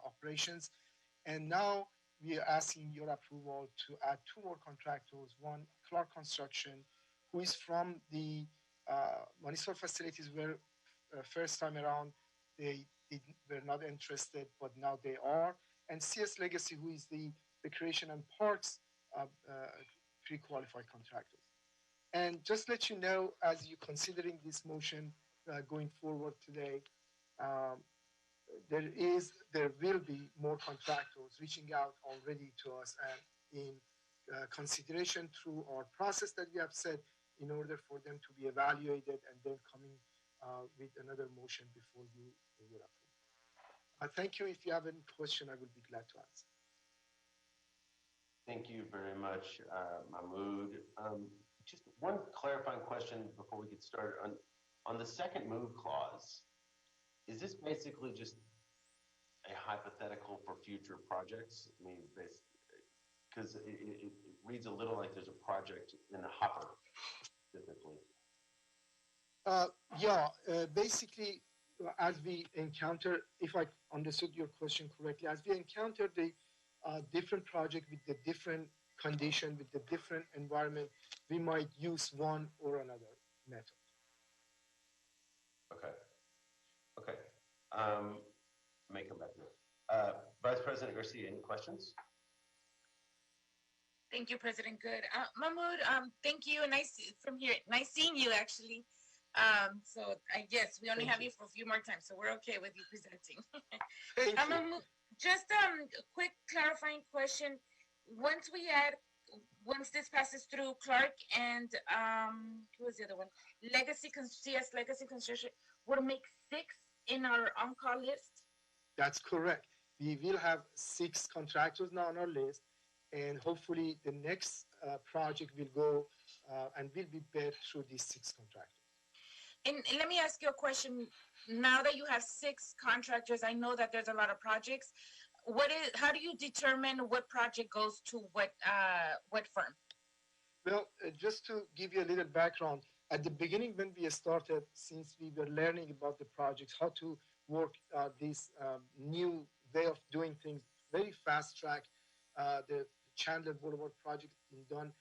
Speaker 13: operations. And now we are asking your approval to add 2 more contractors, one Clark Construction, who is from the municipal facilities where first time around they were not interested, but now they are. And CS Legacy, who is the recreation and parks pre-qualified contractors. And just let you know, as you're considering this motion going forward today, there will be more contractors reaching out already to us and in consideration through our process that we have set in order for them to be evaluated and then coming with another motion before you will approve. Thank you. If you have any question, I will be glad to answer.
Speaker 1: Thank you very much, Mahmoud. Just one clarifying question before we get started. On the second move clause, is this basically just a hypothetical for future projects? I mean, because it reads a little like there's a project in the hopper, typically.
Speaker 13: Yeah, basically, as we encounter, if I understood your question correctly, as we encounter the different project with the different condition, with the different environment, we might use one or another method.
Speaker 1: Okay. Okay. May come back to it. Vice President Garcia, any questions?
Speaker 3: Thank you, President Good. Mahmoud, thank you. Nice from here. Nice seeing you, actually. So I guess we only have you for a few more times, so we're okay with you presenting.
Speaker 13: Thank you.
Speaker 3: Mahmoud, just a quick clarifying question. Once this passes through, Clark and who was the other one? CS Legacy Construction will make 6 in our on-call list.
Speaker 13: That's correct. We will have 6 contractors now on our list, and hopefully the next project will go and will be bid through these 6 contractors.
Speaker 3: And let me ask you a question. Now that you have 6 contractors, I know that there's a lot of projects. How do you determine what project goes to what firm?
Speaker 13: Well, just to give you a little background, at the beginning when we started, since we were learning about the projects, how to work this new way of doing things, very fast track, the Chandler Boulevard project been done,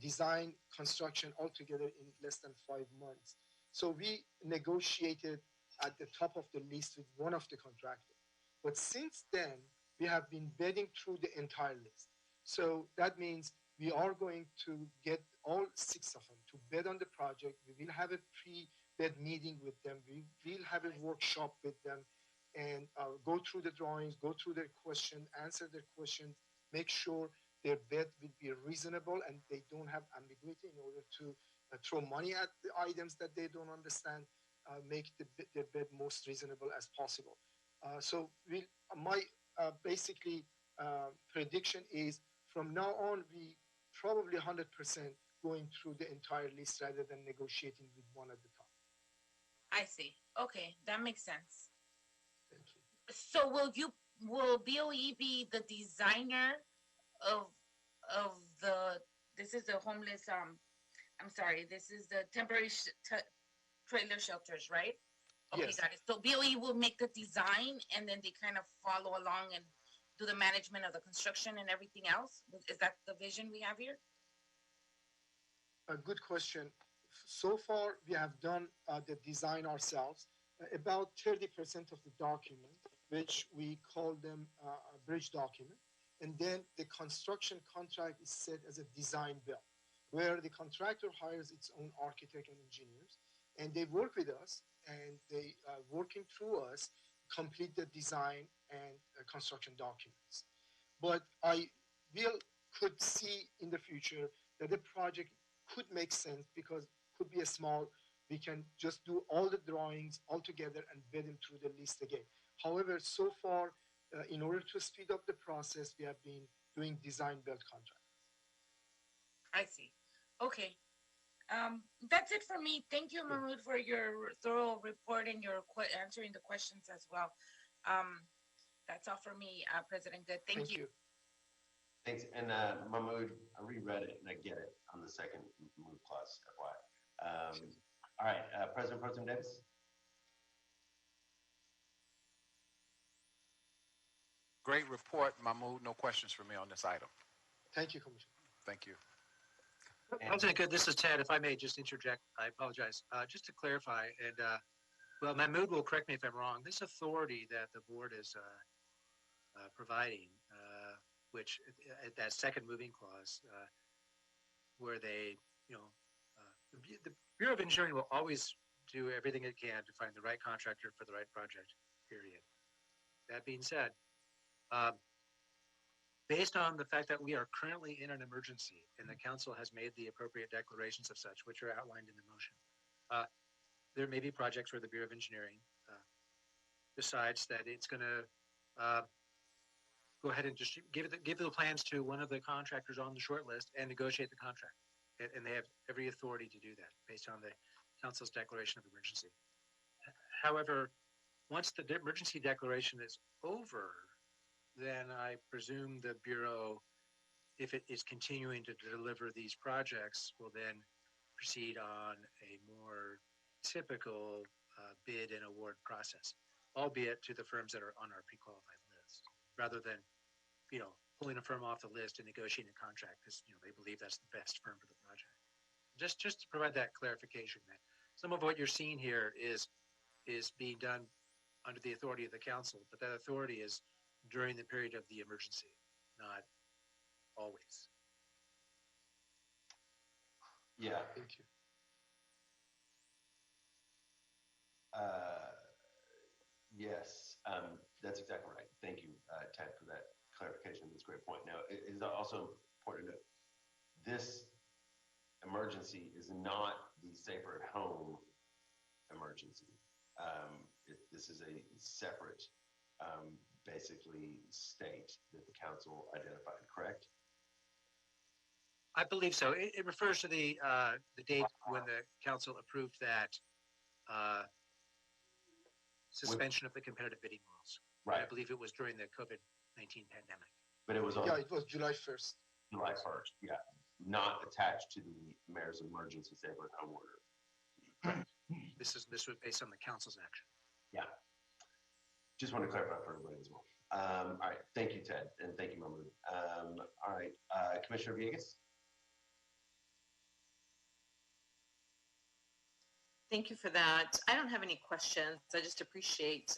Speaker 13: design, construction altogether in less than 5 months. So we negotiated at the top of the list with one of the contractors. But since then, we have been bidding through the entire list. So that means we are going to get all 6 of them to bid on the project. We will have a pre-bid meeting with them. We will have a workshop with them and go through the drawings, go through their question, answer their questions, make sure their bid will be reasonable and they don't have ambiguity in order to throw money at the items that they don't understand, make their bid most reasonable as possible. So my basically prediction is from now on, we probably 100% going through the entire list rather than negotiating with one at the time.
Speaker 3: I see. Okay, that makes sense.
Speaker 13: Thank you.
Speaker 3: So will BOE be the designer of this is the homeless this is the temporary trailer shelters, right? Okay,
Speaker 13: Yes.
Speaker 3: got it. So BOE will make the design and then they kind of follow along and do the management of the construction and everything else? Is that the vision we have here?
Speaker 13: A good question. So far, we have done the design ourselves. About 30% of the document, which we call them a bridge document. And then the construction contract is set as a design build, where the contractor hires its own architect and engineers, and they work with us, and they working through us, complete the design and construction documents. But I could see in the future that the project could make sense because could be a small, we can just do all the drawings all together and bid them through the list again. However, so far, in order to speed up the process, we have been doing design build contracts.
Speaker 3: I see. Okay. That's it for me. Thank you, Mahmoud, for your thorough report and your answering the questions as well. That's all for me, President Good. Thank you.
Speaker 1: Thanks. And Mahmoud, I reread it and I get it on the second move clause, FY. All right, President Pro Tem Davis.
Speaker 5: Great report, Mahmoud. No questions for me on this item.
Speaker 13: Thank you, Commissioner.
Speaker 5: Thank you.
Speaker 8: President Good, this is Ted. If I may just interject, I apologize. Just to clarify, and well, Mahmoud will correct me if I'm wrong. This authority that the board is providing, which at that second moving clause, where they, the Bureau of Engineering will always do everything it can to find the right contractor for the right project, period. That being said, based on the fact that we are currently in an emergency and the council has made the appropriate declarations of such, which are outlined in the motion, there may be projects where the Bureau of Engineering decides that it's going to go ahead and just give the plans to one of the contractors on the short list and negotiate the contract. And they have every authority to do that based on the council's declaration of emergency. However, once the emergency declaration is over, then I presume the Bureau, if it is continuing to deliver these projects, will then proceed on a more typical bid and award process, albeit to the firms that are on our pre-qualified list, rather than, pulling a firm off the list and negotiating a contract because, they believe that's the best firm for the project. Just to provide that clarification, that some of what you're seeing here is being done under the authority of the council, but that authority is during the period of the emergency, not always.
Speaker 1: Yeah.
Speaker 13: Thank you.
Speaker 1: Yes, that's exactly right. Thank you, Ted, for that clarification. That's a great point. Now, it is also important to note this emergency is not the safer at home emergency. This is a separate, basically, state that the council identified, correct?
Speaker 8: I believe so. It refers to the date when the council approved that suspension of the competitive bidding rules.
Speaker 1: Right.
Speaker 8: I believe it was during the COVID-19 pandemic.
Speaker 1: But it was on
Speaker 13: Yeah, it was July 1st.
Speaker 1: July 1st, yeah, not attached to the mayor's emergency safer at home order.
Speaker 8: This was based on the council's action.
Speaker 1: Yeah. Just want to clarify for everybody as well. All right, thank you, Ted, and thank you, Mahmoud. All right, Commissioner Villegas?
Speaker 6: Thank you for that. I don't have any questions. I just appreciate,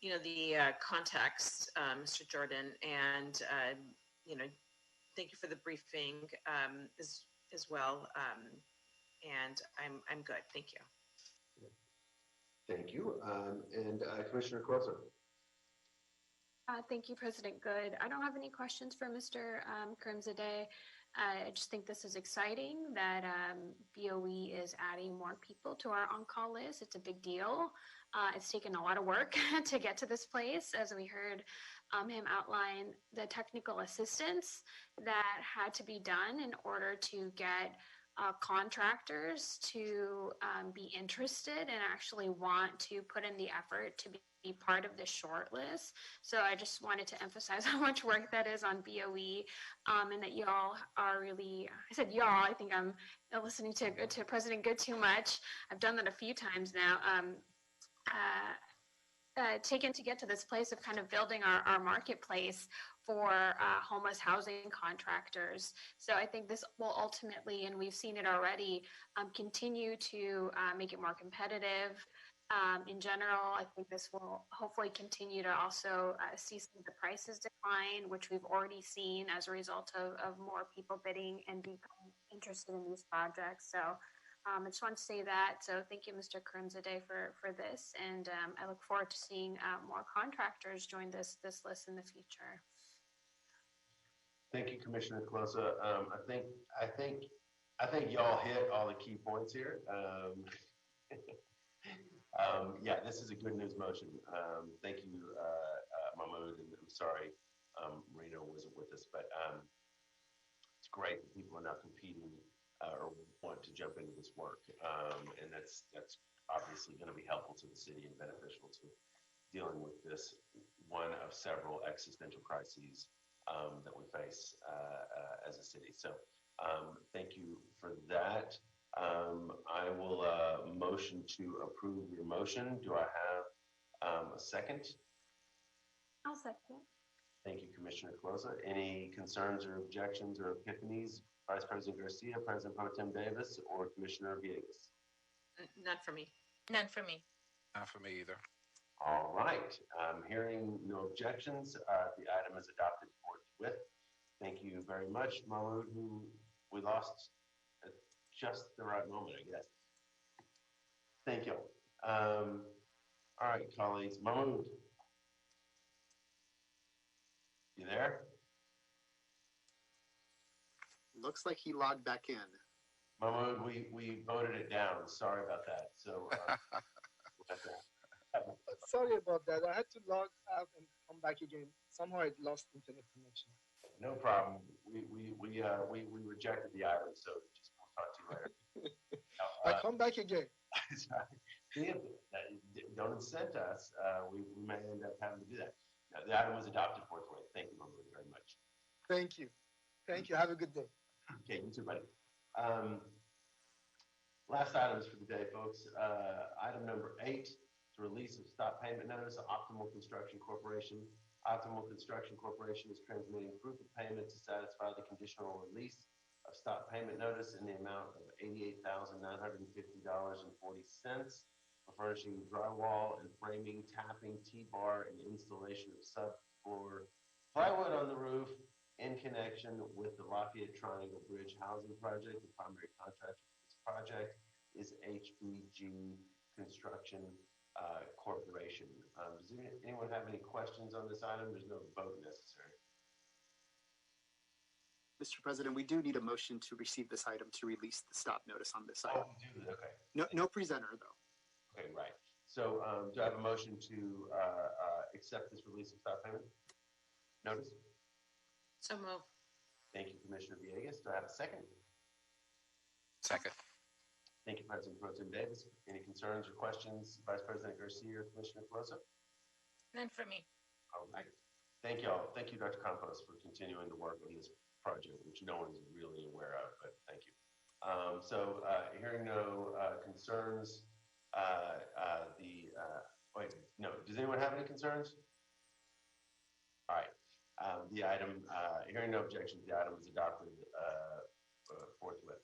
Speaker 6: the context, Mr. Jordan, and, thank you for the briefing as well. And I'm good. Thank you.
Speaker 1: Thank you. And Commissioner Corso?
Speaker 7: Thank you, President Good. I don't have any questions for Mr. Karimzadeh. I just think this is exciting that BOE is adding more people to our on-call list. It's a big deal. It's taken a lot of work to get to this place, as we heard him outline the technical assistance that had to be done in order to get contractors to be interested and actually want to put in the effort to be part of this short list. So I just wanted to emphasize how much work that is on BOE, and that y'all are really, I said y'all, I think I'm listening to President Good too much. I've done that a few times now. Taken to get to this place of kind of building our marketplace for homeless housing contractors. So I think this will ultimately, and we've seen it already, continue to make it more competitive. In general, I think this will hopefully continue to also see some of the prices decline, which we've already seen as a result of more people bidding and becoming interested in these projects. So I just want to say that. So thank you, Mr. Karimzadeh, for this. And I look forward to seeing more contractors join this list in the future.
Speaker 1: Thank you, Commissioner Closa. I think y'all hit all the key points here. Yeah, this is a good news motion. Thank you, Mahmoud, and I'm sorry Reno wasn't with us, but it's great that people are now competing or want to jump into this work, and that's obviously going to be helpful to the city and beneficial to dealing with this one of several existential crises that we face as a city. So thank you for that. I will motion to approve your motion. Do I have a second?
Speaker 7: I'll second.
Speaker 1: Thank you, Commissioner Closa. Any concerns or objections or epiphanies? Vice President Garcia, President Pro Tem Davis, or Commissioner Villegas?
Speaker 6: None for me.
Speaker 3: None for me.
Speaker 5: Not for me either.
Speaker 1: All right. Hearing no objections, the item is adopted forthwith. Thank you very much, Mahmoud, who we lost at just the right moment, I guess. Thank you. All right, colleagues. Mahmoud, you there?
Speaker 9: Looks like he logged back in.
Speaker 1: Mahmoud, we voted it down. Sorry about that. So,
Speaker 13: Sorry about that. I had to log out and come back again. Somehow I lost internet connection.
Speaker 1: no problem. We rejected the item, so just we'll talk to you later.
Speaker 13: I come back again.
Speaker 1: Don't incent us. We may end up having to do that. Now, the item was adopted forthwith. Thank you, Mahmoud, very much.
Speaker 13: Thank you. Thank you. Have a good day.
Speaker 1: Okay, you too, buddy. Last items for the day, folks. Item number 8, the release of stop payment notice, Optimal Construction Corporation. Optimal Construction Corporation is transmitting proof of payment to satisfy the conditional release of stop payment notice in the amount of $88,950.40 for furnishing drywall and framing, tapping, T-bar, and installation of subfloor plywood on the roof in connection with the Lafayette Triangle Bridge Housing Project. The primary contractor for this project is HBG Construction Corporation. Does anyone have any questions on this item? There's no vote necessary.
Speaker 9: Mr. President, we do need a motion to receive this item to release the stop notice on this item.
Speaker 1: Oh, okay.
Speaker 9: No presenter, though.
Speaker 1: Okay, right. So do I have a motion to accept this release of stop payment notice?
Speaker 6: So move.
Speaker 1: Thank you, Commissioner Villegas. Do I have a second?
Speaker 5: Second.
Speaker 1: Thank you, President Pro Tem Davis. Any concerns or questions, Vice President Garcia or Commissioner Coloso?
Speaker 3: None for me.
Speaker 1: All right. Thank you all. Thank you, Dr. Campos, for continuing to work on this project, which no one's really aware of, but thank you. Hearing no concerns, does anyone have any concerns? All right. The item, hearing no objections, the item is adopted forthwith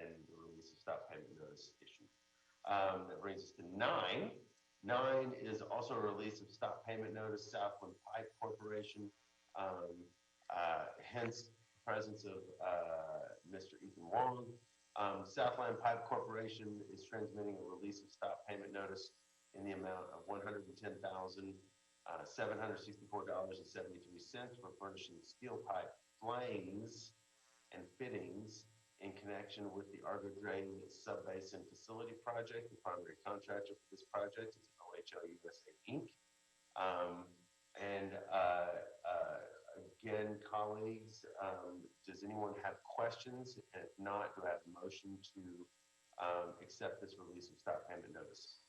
Speaker 1: and the release of stop payment notice issued. That brings us to 9. 9 is also a release of stop payment notice, Southland Pipe Corporation. Hence the presence of Mr. Ethan Wong. Southland Pipe Corporation is transmitting a release of stop payment notice in the amount of $110,764.73 for furnishing steel pipe flanges and fittings in connection with the Argo Drain Subbasin Facility Project. The primary contractor for this project is OHL USA Inc. Again, colleagues, does anyone have questions? If not, do I have a motion to accept this release of stop payment notice?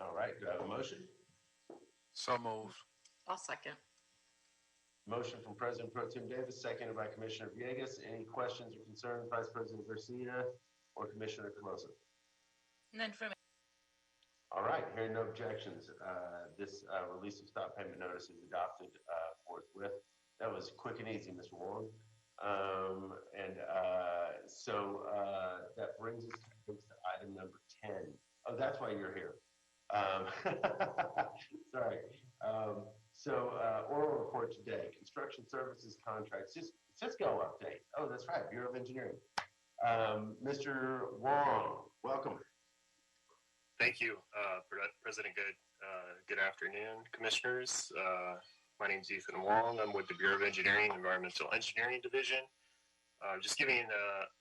Speaker 1: All right, do I have a motion?
Speaker 5: So moved.
Speaker 6: I'll second.
Speaker 1: Motion from President Pro Tem Davis, seconded by Commissioner Villegas. Any questions or concerns, Vice President Garcia or Commissioner Coloso?
Speaker 3: None for me.
Speaker 1: All right, hearing no objections, this release of stop payment notice is adopted forthwith. That was quick and easy, Mr. Wong. That brings us to item number 10. Oh, that's why you're here. Sorry. Oral report today, construction services contracts, Cisco update. Oh, that's right, Bureau of Engineering. Mr. Wong, welcome.
Speaker 14: Thank you, President Good. Good afternoon, commissioners. My name is Ethan Wong. I'm with the Bureau of Engineering, Environmental Engineering Division. Just giving an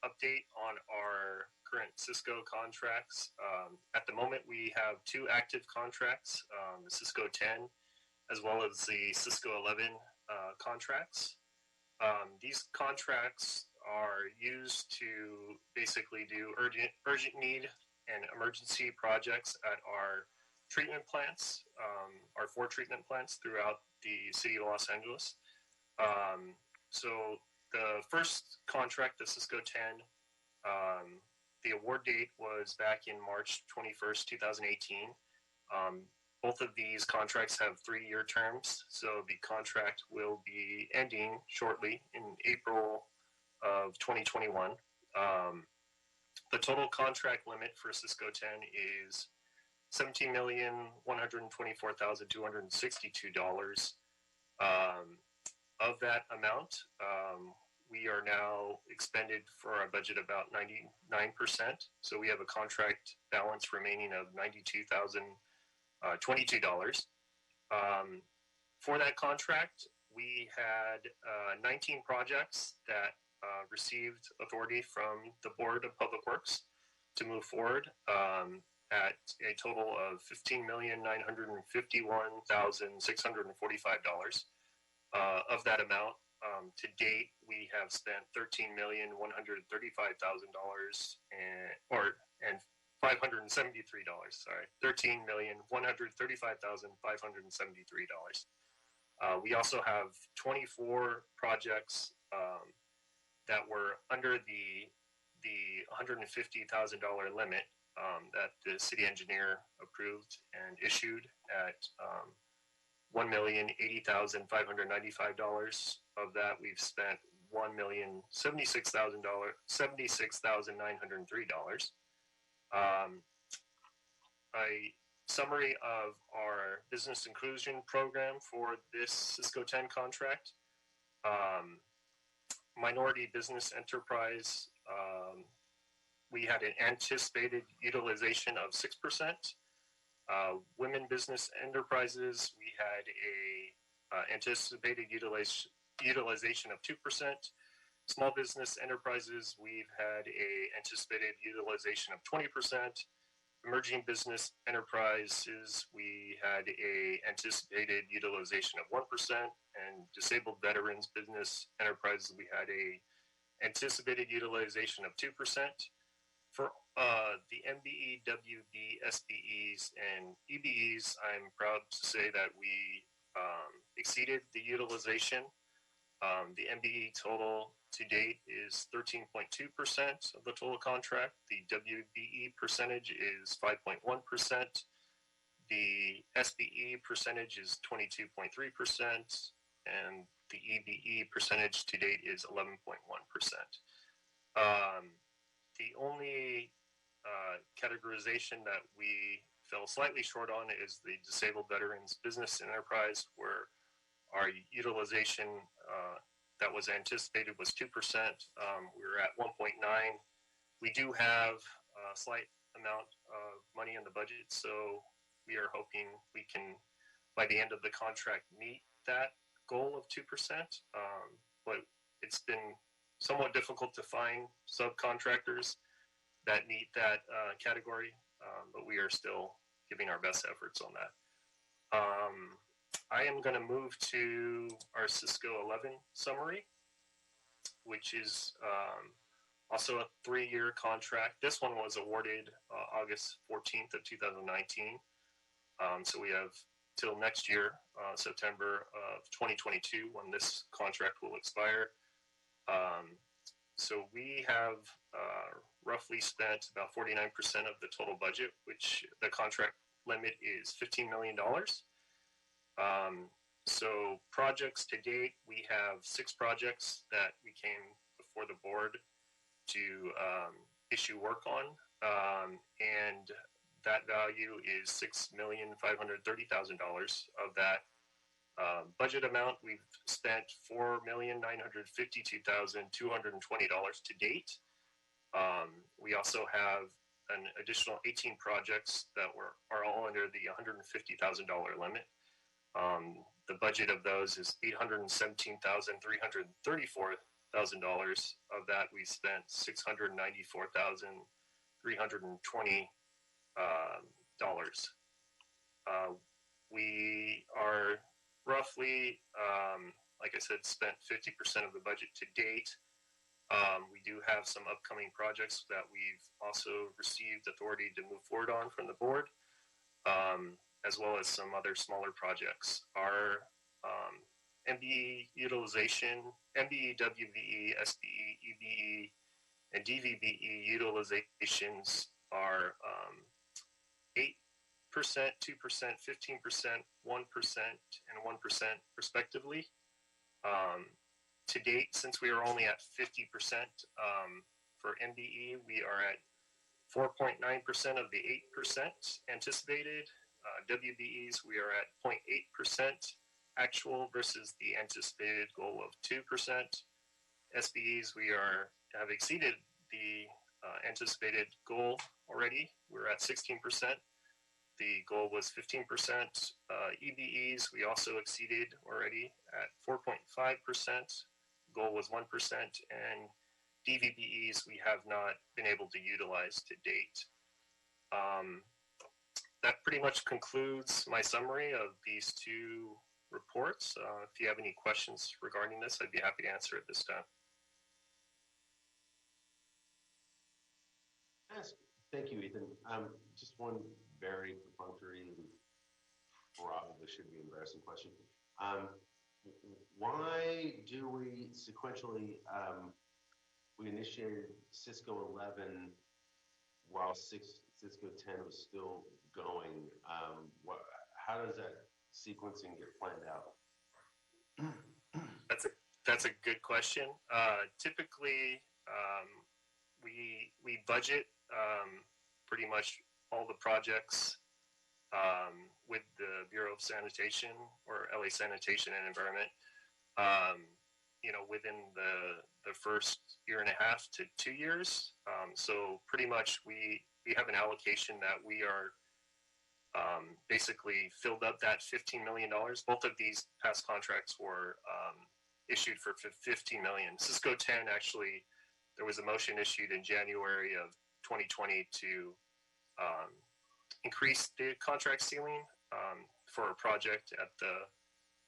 Speaker 14: update on our current Cisco contracts. At the moment, we have 2 active contracts, the Cisco 10, as well as the Cisco 11 contracts. These contracts are used to basically do urgent need and emergency projects at our treatment plants, our 4 treatment plants throughout the city of Los Angeles. So the first contract, the Cisco 10, the award date was back in March 21st, 2018. Both of these contracts have 3-year terms, so the contract will be ending shortly in April of 2021. The total contract limit for Cisco 10 is $17,124,262. Of that amount, we are now expended for our budget about 99%. So we have a contract balance remaining of $92,022. For that contract, we had 19 projects that received authority from the Board of Public Works to move forward at a total of $15,951,645. Of that amount, to date, we have spent $13,135,000 and $573. Sorry, $13,135,573. We also have 24 projects that were under the $150,000 limit that the city engineer approved and issued at $1,080,595. Of that, we've spent $1,076,903. A summary of our business inclusion program for this Cisco 10 contract. Minority business enterprise, we had an anticipated utilization of 6%. Women business enterprises, we had a anticipated utilization of 2%. Small business enterprises, we've had a anticipated utilization of 20%. Emerging business enterprises, we had a anticipated utilization of 1%, and disabled veterans business enterprises, we had a anticipated utilization of 2%. For the MBE, WB, SBEs, and EBEs, I'm proud to say that we exceeded the utilization. The MBE total to date is 13.2% of the total contract. The WBE percentage is 5.1%. The SBE percentage is 22.3%, and the EBE percentage to date is 11.1%. The only categorization that we fell slightly short on is the disabled veterans business and enterprise, where our utilization that was anticipated was 2%. We were at 1.9. We do have a slight amount of money in the budget, so we are hoping we can, by the end of the contract, meet that goal of 2%. But it's been somewhat difficult to find subcontractors that meet that category, but we are still giving our best efforts on that. I am going to move to our Cisco 11 summary, which is also a 3-year contract. This one was awarded August 14th of 2019. So we have till next year, September of 2022, when this contract will expire. So we have roughly spent about 49% of the total budget, which the contract limit is $15 million. So projects to date, we have 6 projects that we came before the board to issue work on, and that value is $6,530,000. Of that budget amount, we've spent $4,952,220 to date. We also have an additional 18 projects that are all under the $150,000 limit. The budget of those is $817,334,000. Of that, we spent $694,320. We are roughly, like I said, spent 50% of the budget to date. We do have some upcoming projects that we've also received authority to move forward on from the board, as well as some other smaller projects. Our MBE utilization, MBE, WBE, SBE, EBE, and DVBE utilizations are 8%, 2%, 15%, 1%, and 1% respectively. To date, since we are only at 50% for MBE, we are at 4.9% of the 8% anticipated. WBEs, we are at 0.8% actual versus the anticipated goal of 2%. SBEs, we have exceeded the anticipated goal already. We're at 16%. The goal was 15%. EBEs, we also exceeded already at 4.5%. Goal was 1%. And DVBEs, we have not been able to utilize to date. That pretty much concludes my summary of these 2 reports. If you have any questions regarding this, I'd be happy to answer at this time.
Speaker 1: Thank you, Ethan. Just one very perfunctory and probably should be embarrassing question. Why do we sequentially we initiated Cisco 11 while Cisco 10 was still going. How does that sequencing get planned out?
Speaker 14: That's a good question. Typically, we budget pretty much all the projects with the Bureau of Sanitation or LA Sanitation and Environment. Within the first year and a half to 2 years. So pretty much we have an allocation that we are basically filled up that $15 million. Both of these past contracts were issued for $15 million. Cisco 10 actually, there was a motion issued in January of 2020 to increase the contract ceiling for a project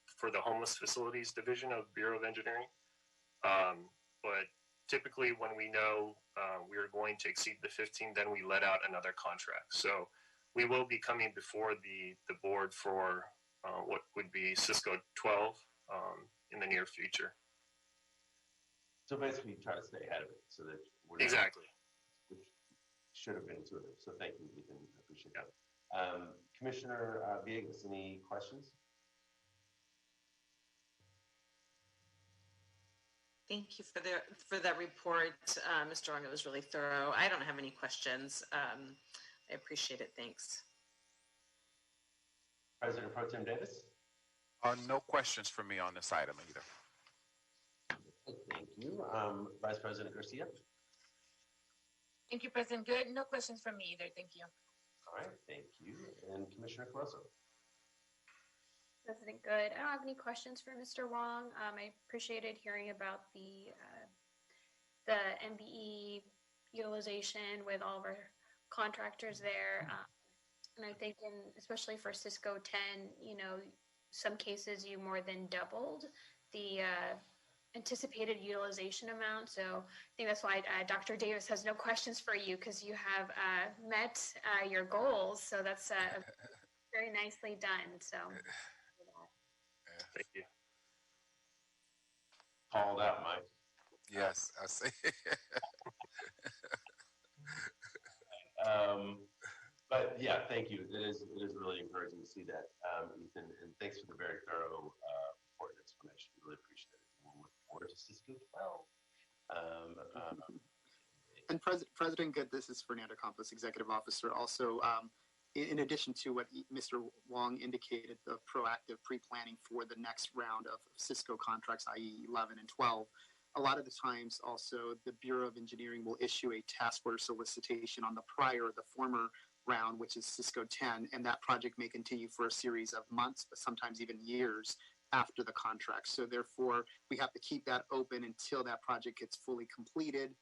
Speaker 14: for the homeless facilities division of Bureau of Engineering. But typically when we know we are going to exceed the 15, then we let out another contract. So we will be coming before the board for what would be Cisco 12 in the near future.
Speaker 1: So basically, try to stay ahead of it so that we're not,
Speaker 14: exactly,
Speaker 1: which should have been intuitive. So thank you, Ethan. I appreciate that. Commissioner Villegas, any questions?
Speaker 6: Thank you for that report, Mr. Wong. It was really thorough. I don't have any questions. I appreciate it. Thanks.
Speaker 1: President Pro Tem Davis?
Speaker 5: No questions for me on this item either.
Speaker 1: Thank you. Vice President Garcia?
Speaker 3: Thank you, President Good. No questions from me either. Thank you.
Speaker 1: All right, thank you. And Commissioner Caruso?
Speaker 7: President Good. I don't have any questions for Mr. Wong. I appreciated hearing about the MBE utilization with all of our contractors there. And I think especially for Cisco 10, some cases you more than doubled the anticipated utilization amount. So I think that's why Dr. Davis has no questions for you, because you have met your goals. So that's very nicely done. So
Speaker 14: thank you.
Speaker 1: Called out, Mike.
Speaker 5: Yes, I see.
Speaker 1: But yeah, thank you. It is really encouraging to see that, Ethan, and thanks for the very thorough report and explanation. Really appreciate it. We'll look forward to Cisco 12.
Speaker 9: And President Good, this is Fernando Campos, Executive Officer. Also, in addition to what Mr. Wong indicated, the proactive pre-planning for the next round of Cisco contracts, i.e. 11 and 12, a lot of the times also the Bureau of Engineering will issue a task order solicitation on the former round, which is Cisco 10, and that project may continue for a series of months, but sometimes even years after the contract. So therefore, we have to keep that open until that project gets fully completed,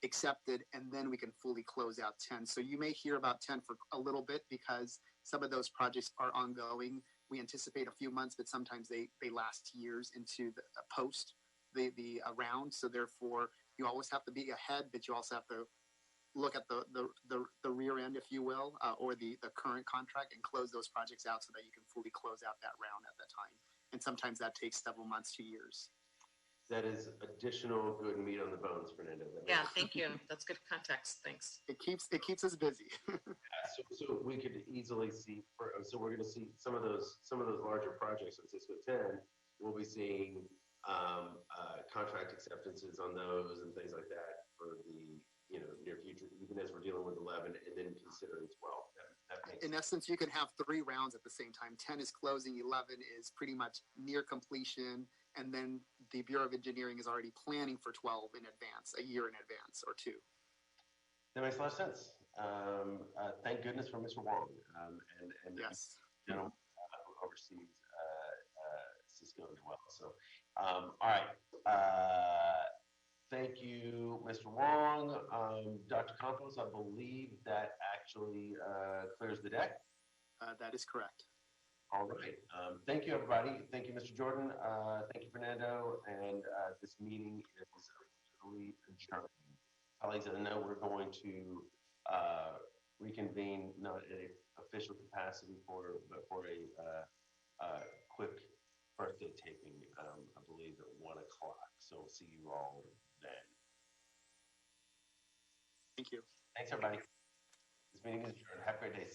Speaker 9: accepted, and then we can fully close out 10. So you may hear about 10 for a little bit because some of those projects are ongoing. We anticipate a few months, but sometimes they last years into the post the round. So therefore, you always have to be ahead, but you also have to look at the rear end, if you will, or the current contract and close those projects out so that you can fully close out that round at that time. And sometimes that takes several months to years.
Speaker 1: That is additional good meat on the bones, Fernando.
Speaker 6: Yeah, thank you. That's good context. Thanks.
Speaker 9: It keeps us busy.
Speaker 1: So we could easily see. So we're going to see some of those larger projects on Cisco 10. We'll be seeing contract acceptances on those and things like that for the near future, even as we're dealing with 11 and then considering 12. That makes
Speaker 9: in essence, you can have 3 rounds at the same time. 10 is closing, 11 is pretty much near completion, and then the Bureau of Engineering is already planning for 12 in advance, a year in advance or 2.
Speaker 1: That makes a lot of sense. Thank goodness for Mr. Wong and
Speaker 9: yes,
Speaker 1: who oversees Cisco as well. So, all right. Thank you, Mr. Wong. Dr. Campos, I believe that actually clears the deck.
Speaker 9: That is correct.
Speaker 1: All right. Thank you, everybody. Thank you, Mr. Jordan. Thank you, Fernando. And this meeting is officially adjourned. Colleagues, I know we're going to reconvene, not in an official capacity, but for a quick birthday taping, I believe at 1 o'clock. So we'll see you all then.
Speaker 9: Thank you.
Speaker 1: Thanks, everybody. This meeting is adjourned. Have a great day.